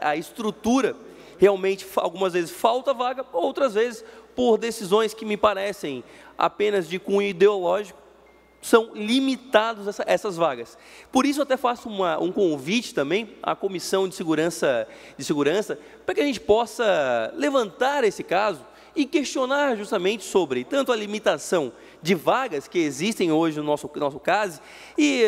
a estrutura realmente, algumas vezes falta vaga, outras vezes, por decisões que me parecem apenas de cunho ideológico, são limitados essas vagas. Por isso, eu até faço um convite também à Comissão de Segurança, para que a gente possa levantar esse caso e questionar justamente sobre tanto a limitação de vagas que existem hoje no nosso caso, e,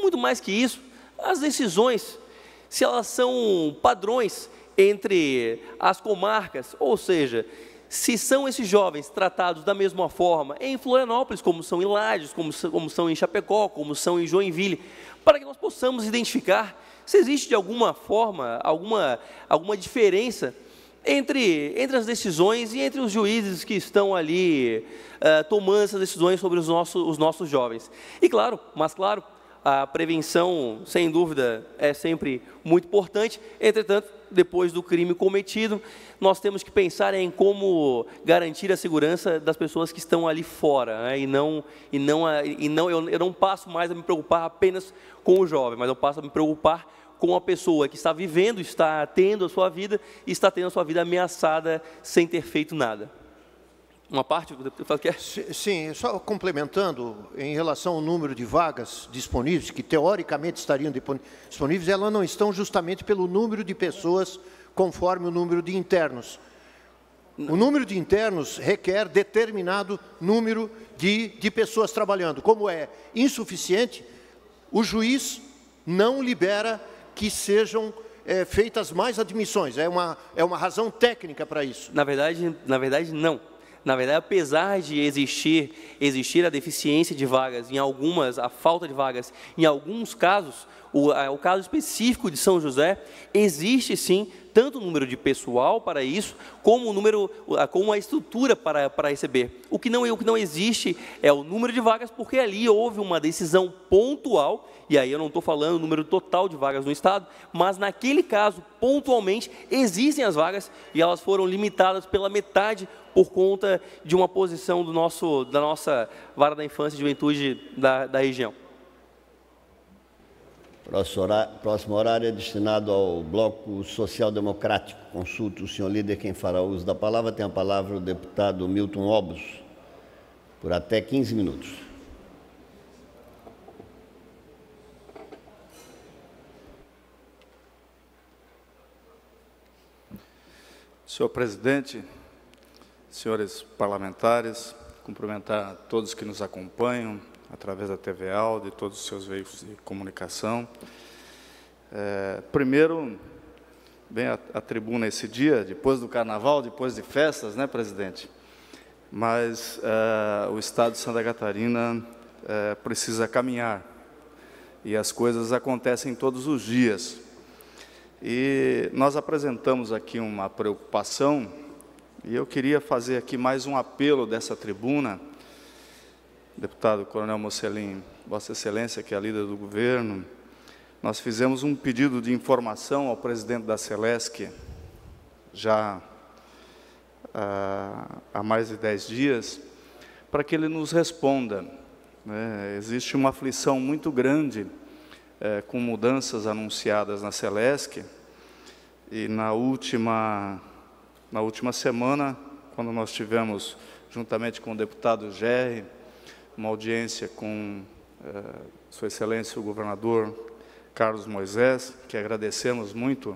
muito mais que isso, as decisões, se elas são padrões entre as comarcas, ou seja, se são esses jovens tratados da mesma forma em Florianópolis, como são em Lages, como são em Chapecó, como são em Joinville, para que nós possamos identificar se existe de alguma forma, alguma diferença entre as decisões e entre os juízes que estão ali tomando essas decisões sobre os nossos jovens. E claro, a prevenção, sem dúvida, é sempre muito importante. Entretanto, depois do crime cometido, nós temos que pensar em como garantir a segurança das pessoas que estão ali fora, né? Eu não passo mais a me preocupar apenas com o jovem, mas eu passo a me preocupar com a pessoa que está vivendo, está tendo a sua vida e está tendo a sua vida ameaçada sem ter feito nada. Uma parte? Sim, só complementando, em relação ao número de vagas disponíveis, que teoricamente estariam disponíveis, elas não estão justamente pelo número de pessoas conforme o número de internos. O número de internos requer determinado número de pessoas trabalhando. Como é insuficiente, o juiz não libera que sejam feitas mais admissões. É uma razão técnica para isso. Na verdade, não. Na verdade, apesar de existir a deficiência de vagas, a falta de vagas, em alguns casos, o caso específico de São José, existe sim tanto o número de pessoal para isso, como a estrutura para receber. O que não existe é o número de vagas, porque ali houve uma decisão pontual, e aí eu não estou falando o número total de vagas no Estado, mas naquele caso, pontualmente, existem as vagas e elas foram limitadas pela metade por conta de uma posição da nossa vara da infância e juventude da região. Próximo horário é destinado ao Bloco Social Democrático. Consulto o senhor líder quem fará uso da palavra. Tem a palavra o deputado Milton Obos, por até 15 minutos. Senhor presidente, senhores parlamentares, cumprimentar todos que nos acompanham através da TV Áudio e todos os seus veículos de comunicação. Primeiro, bem a tribuna esse dia, depois do carnaval, depois de festas, né, presidente? Mas o Estado de Santa Catarina precisa caminhar, e as coisas acontecem todos os dias. E nós apresentamos aqui uma preocupação, e eu queria fazer aqui mais um apelo dessa tribuna. Deputado Coronel Mocelin, Vossa Excelência, que é a líder do governo, nós fizemos um pedido de informação ao presidente da Celesc já há mais de 10 dias, para que ele nos responda. Existe uma aflição muito grande com mudanças anunciadas na Celesc, e na última semana, quando nós tivemos, juntamente com o deputado Gerri, uma audiência com Sua Excelência o governador Carlos Moisés, que agradecemos muito,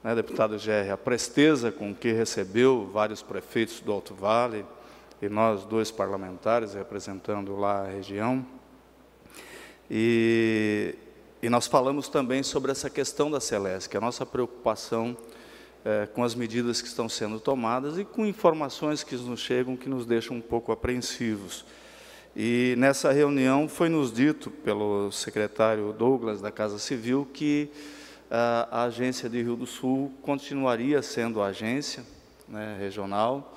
né, deputado Gerri, a presteza com que recebeu vários prefeitos do Alto Vale, e nós, 2 parlamentares, representando lá a região. E nós falamos também sobre essa questão da Celesc, a nossa preocupação com as medidas que estão sendo tomadas e com informações que nos chegam que nos deixam um pouco apreensivos. E nessa reunião foi nos dito pelo secretário Douglas da Casa Civil que a agência de Rio do Sul continuaria sendo a agência, né, regional,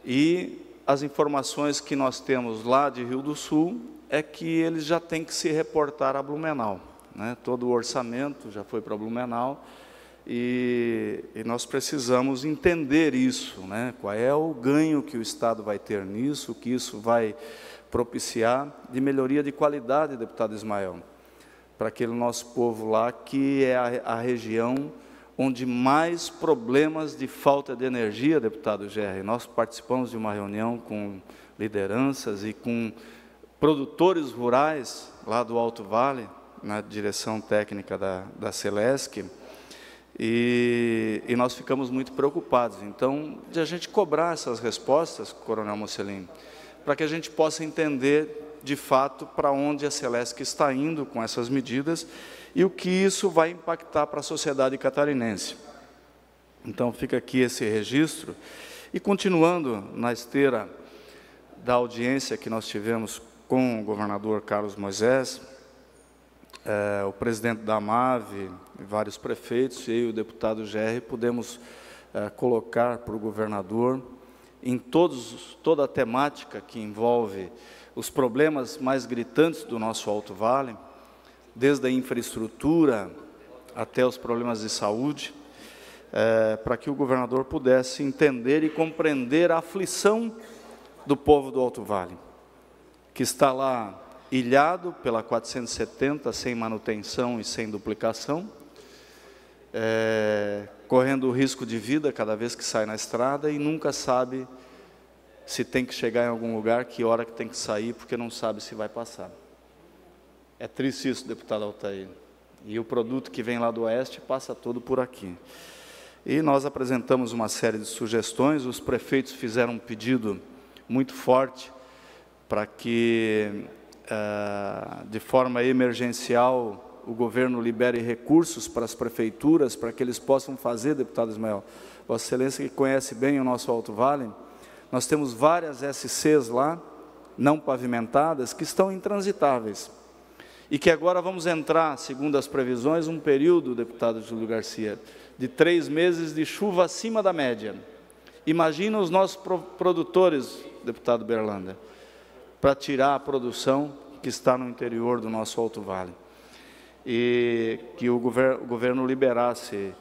e as informações que nós temos lá de Rio do Sul é que eles já têm que se reportar a Blumenau, né? Todo o orçamento já foi para Blumenau e nós precisamos entender isso, né? Qual é o ganho que o Estado vai ter nisso, o que isso vai propiciar de melhoria de qualidade, deputado Ismael, para aquele nosso povo lá que é a região onde mais problemas de falta de energia, deputado Gerri. Nós participamos de uma reunião com lideranças e com produtores rurais lá do Alto Vale, na direção técnica da Celesc, e nós ficamos muito preocupados. Então, de a gente cobrar essas respostas, Coronel Mocelin, para que a gente possa entender, de fato, para onde a Celesc está indo com essas medidas e o que isso vai impactar para a sociedade catarinense. Então, fica aqui esse registro. E, continuando na esteira da audiência que nós tivemos com o governador Carlos Moisés, o presidente da AMAV, vários prefeitos, eu e o deputado Gerri pudemos colocar para o governador em toda a temática que envolve os problemas mais gritantes do nosso Alto Vale, desde a infraestrutura até os problemas de saúde, para que o governador pudesse entender e compreender a aflição do povo do Alto Vale, que está lá ilhado pela 470, sem manutenção e sem duplicação, correndo o risco de vida cada vez que sai na estrada e nunca sabe se tem que chegar em algum lugar, que hora que tem que sair, porque não sabe se vai passar. É triste isso, deputado Altair. E o produto que vem lá do oeste passa todo por aqui. E nós apresentamos uma série de sugestões, os prefeitos fizeram um pedido muito forte para que, de forma emergencial, o governo libere recursos para as prefeituras, para que eles possam fazer, deputado Ismael. Vossa Excelência, que conhece bem o nosso Alto Vale, nós temos várias SCs lá, não pavimentadas, que estão intransitáveis. E que agora vamos entrar, segundo as previsões, um período, deputado Júlio Garcia, de 3 meses de chuva acima da média. Imagina os nossos produtores, deputado Berlanda, para tirar a produção que está no interior do nosso Alto Vale. E que o governo liberasse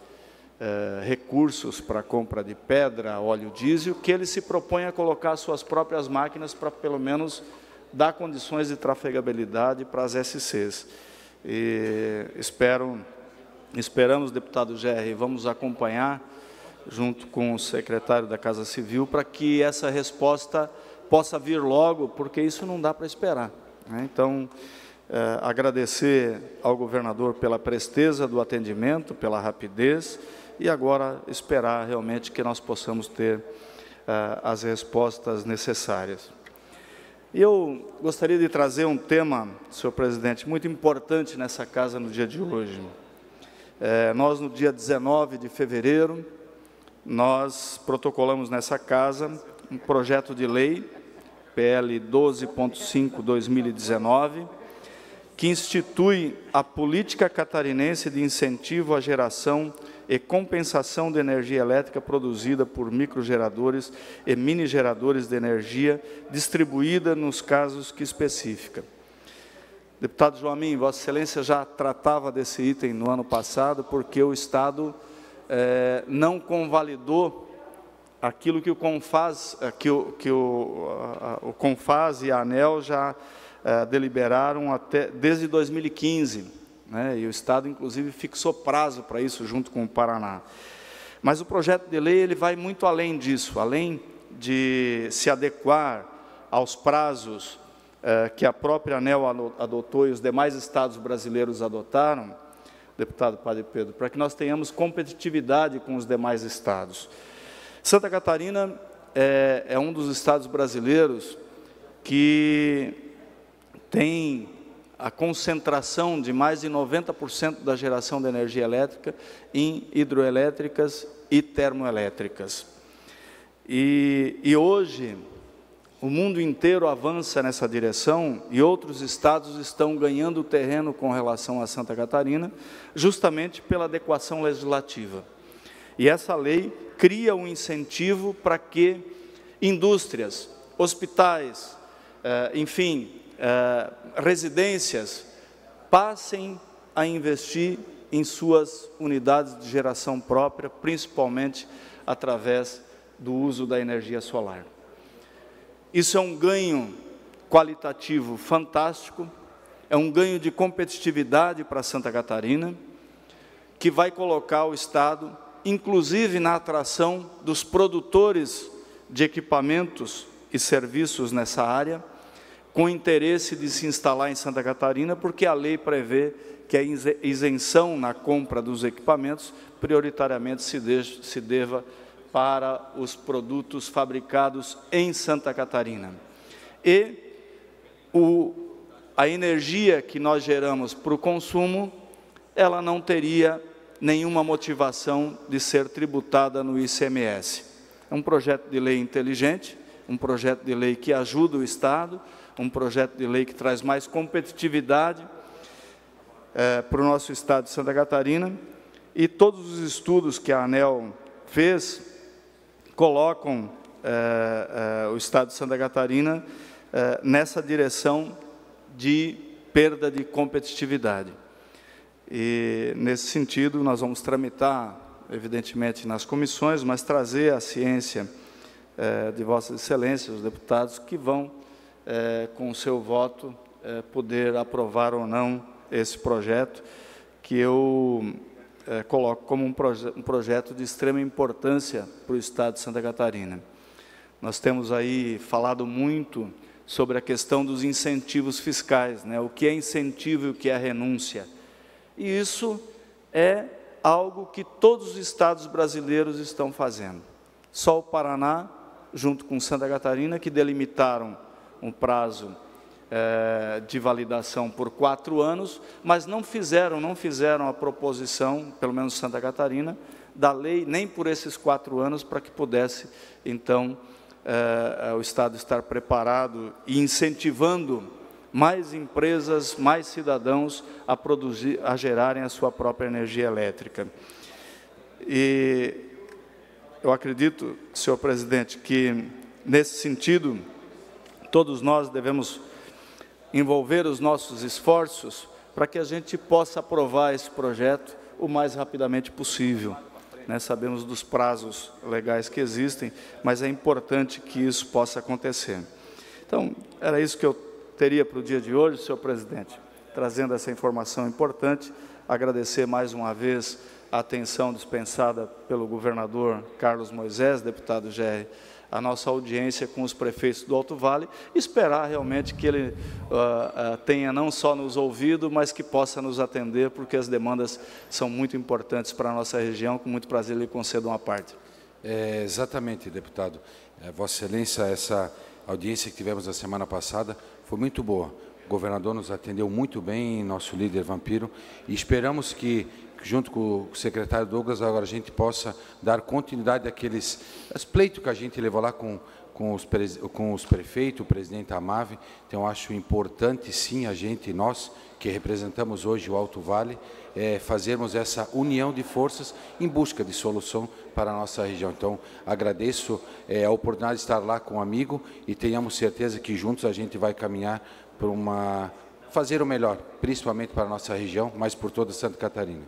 recursos para a compra de pedra, óleo diesel, que ele se propõe a colocar suas próprias máquinas para, pelo menos, dar condições de trafegabilidade para as SCs. E esperamos, deputado Gerri, vamos acompanhar, junto com o secretário da Casa Civil, para que essa resposta possa vir logo, porque isso não dá para esperar, né? Então, agradecer ao governador pela presteza do atendimento, pela rapidez, e agora esperar realmente que nós possamos ter as respostas necessárias. Eu gostaria de trazer um tema, senhor presidente, muito importante nessa casa no dia de hoje. Nós, no dia 19 de fevereiro, nós protocolamos nessa casa um projeto de lei, PL 12.5/2019, que institui a política catarinense de incentivo à geração e compensação de energia elétrica produzida por microgeradores e mini-geradores de energia distribuída nos casos que especifica. Deputado Joaquim, Vossa Excelência já tratava desse item no ano passado, porque o Estado não convalidou aquilo que o CONFAS, o CONFAS e a ANEEL já deliberaram desde 2015, né? E o Estado, inclusive, fixou prazo para isso, junto com o Paraná. Mas o projeto de lei ele vai muito além disso, além de se adequar aos prazos que a própria ANEEL adotou e os demais estados brasileiros adotaram, deputado Padre Pedro, para que nós tenhamos competitividade com os demais estados. Santa Catarina é um dos estados brasileiros que tem a concentração de mais de 90% da geração de energia elétrica em hidroelétricas e termoelétricas. E hoje, o mundo inteiro avança nessa direção e outros estados estão ganhando terreno com relação a Santa Catarina, justamente pela adequação legislativa. E essa lei cria um incentivo para que indústrias, hospitais, enfim, residências, passem a investir em suas unidades de geração própria, principalmente através do uso da energia solar. Isso é um ganho qualitativo fantástico, é um ganho de competitividade para Santa Catarina, que vai colocar o Estado, inclusive na atração dos produtores de equipamentos e serviços nessa área, com interesse de se instalar em Santa Catarina, porque a lei prevê que a isenção na compra dos equipamentos prioritariamente se deva para os produtos fabricados em Santa Catarina. E a energia que nós geramos para o consumo, ela não teria nenhuma motivação de ser tributada no ICMS. É um projeto de lei inteligente, um projeto de lei que ajuda o Estado, um projeto de lei que traz mais competitividade para o nosso Estado de Santa Catarina, e todos os estudos que a ANEEL fez colocam o Estado de Santa Catarina nessa direção de perda de competitividade. E, nesse sentido, nós vamos tramitar, evidentemente, nas comissões, mas trazer a ciência de Vossas Excelências, os deputados, que vão, com o seu voto, poder aprovar ou não esse projeto, que eu coloco como um projeto de extrema importância para o Estado de Santa Catarina. Nós temos aí falado muito sobre a questão dos incentivos fiscais, né? O que é incentivo e o que é renúncia. E isso é algo que todos os estados brasileiros estão fazendo. Só o Paraná, junto com Santa Catarina, que delimitaram um prazo de validação por 4 anos, mas não fizeram a proposição, pelo menos Santa Catarina, da lei nem por esses 4 anos, para que pudesse, então, o Estado estar preparado e incentivando mais empresas, mais cidadãos a produzir, a gerarem a sua própria energia elétrica. E eu acredito, senhor presidente, que nesse sentido todos nós devemos envolver os nossos esforços para que a gente possa aprovar esse projeto o mais rapidamente possível. Sabemos dos prazos legais que existem, mas é importante que isso possa acontecer. Então, era isso que eu teria para o dia de hoje, senhor presidente, trazendo essa informação importante, agradecer mais uma vez a atenção dispensada pelo governador Carlos Moisés, deputado GR, a nossa audiência com os prefeitos do Alto Vale, esperar realmente que ele tenha não só nos ouvido, mas que possa nos atender, porque as demandas são muito importantes para a nossa região. Com muito prazer lhe concedo uma parte. Exatamente, deputado. Vossa Excelência, essa audiência que tivemos a semana passada foi muito boa. O governador nos atendeu muito bem, nosso líder Vampiro, e esperamos que, junto com o secretário Douglas, agora a gente possa dar continuidade àqueles pleitos que a gente levou lá com os prefeitos, o presidente Amave. Então, acho importante, sim, nós, que representamos hoje o Alto Vale, fazermos essa união de forças em busca de solução para a nossa região. Então, agradeço a oportunidade de estar lá com um amigo e tenhamos certeza que juntos a gente vai caminhar para fazer o melhor, principalmente para a nossa região, mas por toda Santa Catarina.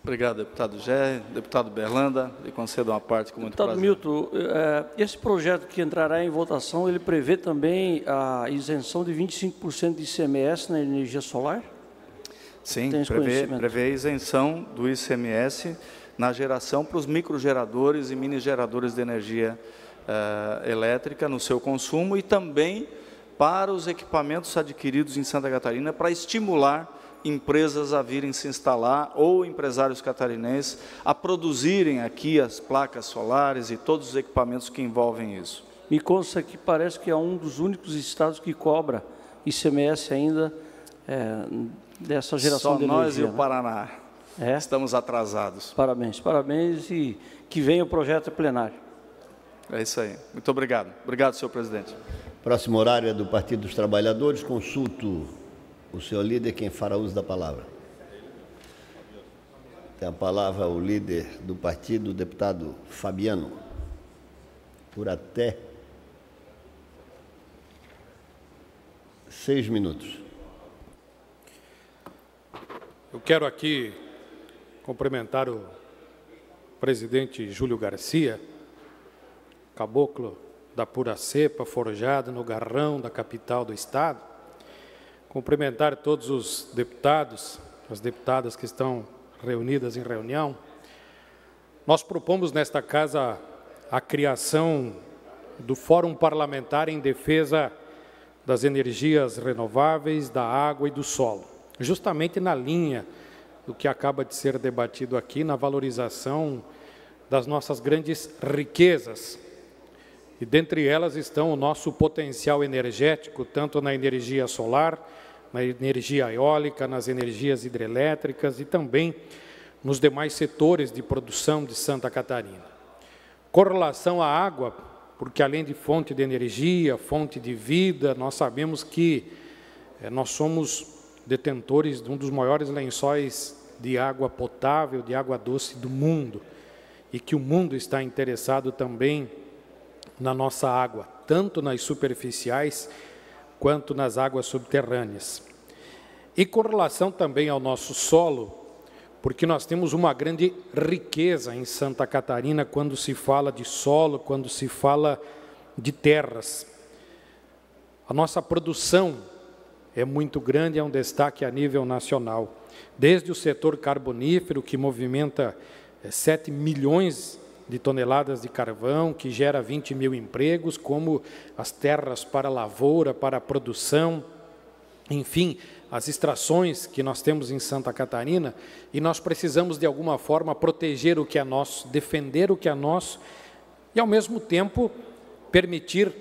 Obrigado, deputado Gé. Deputado Berlanda, lhe concedo uma parte com muito prazer. Deputado Milton, esse projeto que entrará em votação, ele prevê também a isenção de 25% de ICMS na energia solar? Sim, prevê a isenção do ICMS na geração para os microgeradores e mini-geradores de energia elétrica no seu consumo e também para os equipamentos adquiridos em Santa Catarina para estimular empresas a virem se instalar ou empresários catarinenses a produzirem aqui as placas solares e todos os equipamentos que envolvem isso. Me consta que parece que é um dos únicos estados que cobra ICMS ainda dessa geração de energia. Só nós e o Paraná estamos atrasados. Parabéns, parabéns e que venha o projeto plenário. É isso aí. Muito obrigado. Obrigado, senhor presidente. Próximo horário é do Partido dos Trabalhadores. Consulto o senhor líder, quem fará uso da palavra. Tem a palavra o líder do partido, o deputado Fabiano, por até 6 minutos. Eu quero aqui cumprimentar o presidente Júlio Garcia, caboclo da pura cepa, forjado no garrão da capital do Estado. Cumprimentar todos os deputados, as deputadas que estão reunidas em reunião. Nós propomos nesta casa a criação do Fórum Parlamentar em Defesa das Energias Renováveis, da Água e do Solo, justamente na linha do que acaba de ser debatido aqui, na valorização das nossas grandes riquezas. E dentre elas estão o nosso potencial energético, tanto na energia solar, na energia eólica, nas energias hidrelétricas e também nos demais setores de produção de Santa Catarina. Com relação à água, porque além de fonte de energia, fonte de vida, nós sabemos que nós somos detentores de um dos maiores lençóis de água potável, de água doce do mundo, e que o mundo está interessado também na nossa água, tanto nas superficiais quanto nas águas subterrâneas. E com relação também ao nosso solo, porque nós temos uma grande riqueza em Santa Catarina quando se fala de solo, quando se fala de terras. A nossa produção é muito grande, é um destaque a nível nacional. Desde o setor carbonífero, que movimenta 7 milhões de toneladas de carvão, que gera 20 mil empregos, como as terras para lavoura, para produção, enfim, as extrações que nós temos em Santa Catarina, e nós precisamos, de alguma forma, proteger o que é nosso, defender o que é nosso, e, ao mesmo tempo, permitir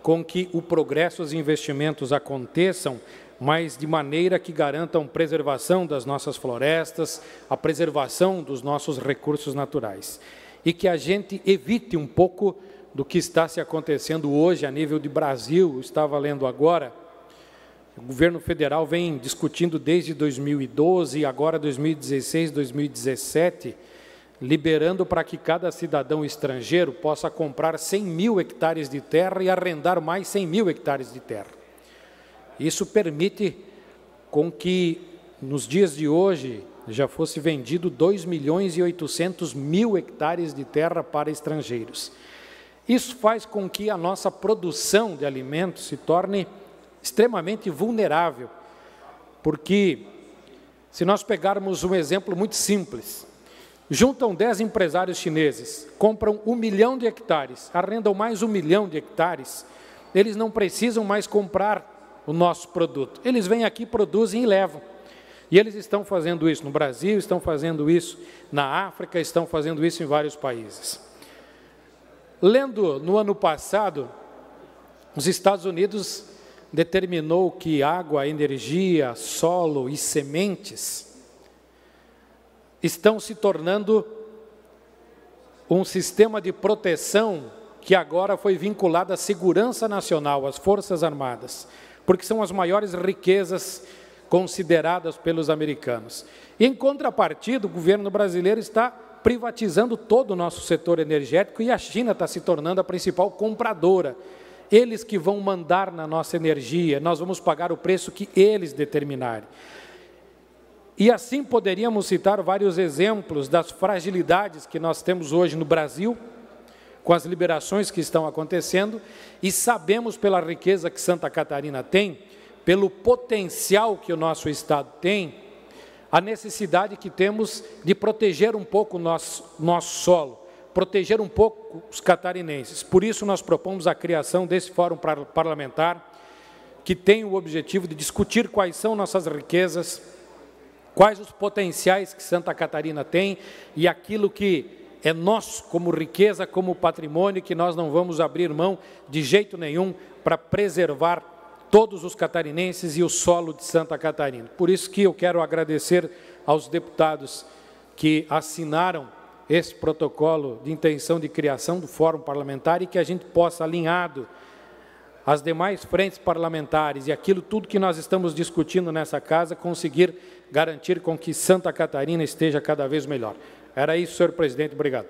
com que o progresso e os investimentos aconteçam, mas de maneira que garantam preservação das nossas florestas, a preservação dos nossos recursos naturais. E que a gente evite um pouco do que está se acontecendo hoje a nível de Brasil. Eu estava lendo agora, o governo federal vem discutindo desde 2012 e agora 2016, 2017, liberando para que cada cidadão estrangeiro possa comprar 100 mil hectares de terra e arrendar mais 100 mil hectares de terra. Isso permite com que, nos dias de hoje, já fosse vendido 2.800.000 hectares de terra para estrangeiros. Isso faz com que a nossa produção de alimentos se torne extremamente vulnerável, porque, se nós pegarmos um exemplo muito simples, juntam 10 empresários chineses, compram 1 milhão de hectares, arrendam mais 1 milhão de hectares, eles não precisam mais comprar o nosso produto. Eles vêm aqui, produzem e levam. E eles estão fazendo isso no Brasil, estão fazendo isso na África, estão fazendo isso em vários países. Lendo no ano passado, os Estados Unidos determinou que água, energia, solo e sementes estão se tornando um sistema de proteção que agora foi vinculado à segurança nacional, às Forças Armadas, porque são as maiores riquezas consideradas pelos americanos. E, em contrapartida, o governo brasileiro está privatizando todo o nosso setor energético e a China está se tornando a principal compradora. Eles que vão mandar na nossa energia, nós vamos pagar o preço que eles determinarem. E assim poderíamos citar vários exemplos das fragilidades que nós temos hoje no Brasil, com as liberações que estão acontecendo, e sabemos pela riqueza que Santa Catarina tem, pelo potencial que o nosso Estado tem, a necessidade que temos de proteger um pouco o nosso solo, proteger um pouco os catarinenses. Por isso, nós propomos a criação desse Fórum Parlamentar, que tem o objetivo de discutir quais são nossas riquezas, quais os potenciais que Santa Catarina tem e aquilo que é nosso como riqueza, como patrimônio, que nós não vamos abrir mão de jeito nenhum para preservar todos os catarinenses e o solo de Santa Catarina. Por isso que eu quero agradecer aos deputados que assinaram esse protocolo de intenção de criação do Fórum Parlamentar e que a gente possa, alinhado as demais frentes parlamentares e aquilo tudo que nós estamos discutindo nessa casa, conseguir garantir com que Santa Catarina esteja cada vez melhor. Era isso, senhor presidente. Obrigado.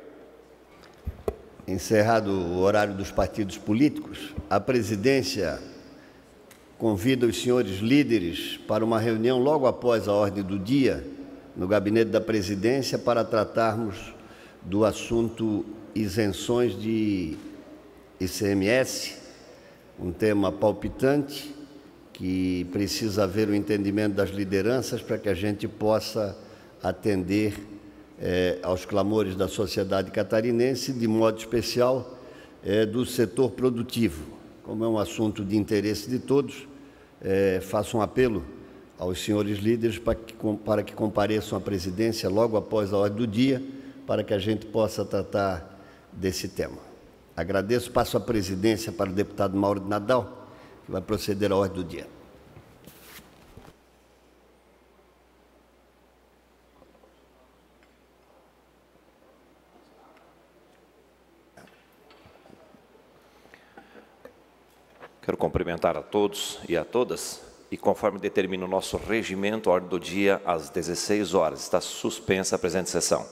Encerrado o horário dos partidos políticos, a presidência convida os senhores líderes para uma reunião logo após a ordem do dia, no gabinete da presidência, para tratarmos do assunto isenções de ICMS, um tema palpitante que precisa haver o entendimento das lideranças para que a gente possa atender aos clamores da sociedade catarinense, de modo especial do setor produtivo. Como é um assunto de interesse de todos, faço um apelo aos senhores líderes para que compareçam à presidência logo após a ordem do dia, para que a gente possa tratar desse tema. Agradeço, passo a presidência para o deputado Mauro de Nadal, que vai proceder à ordem do dia. Quero cumprimentar a todos e a todas, e conforme determina o nosso regimento, a ordem do dia, às 16 horas. Está suspensa a presente sessão.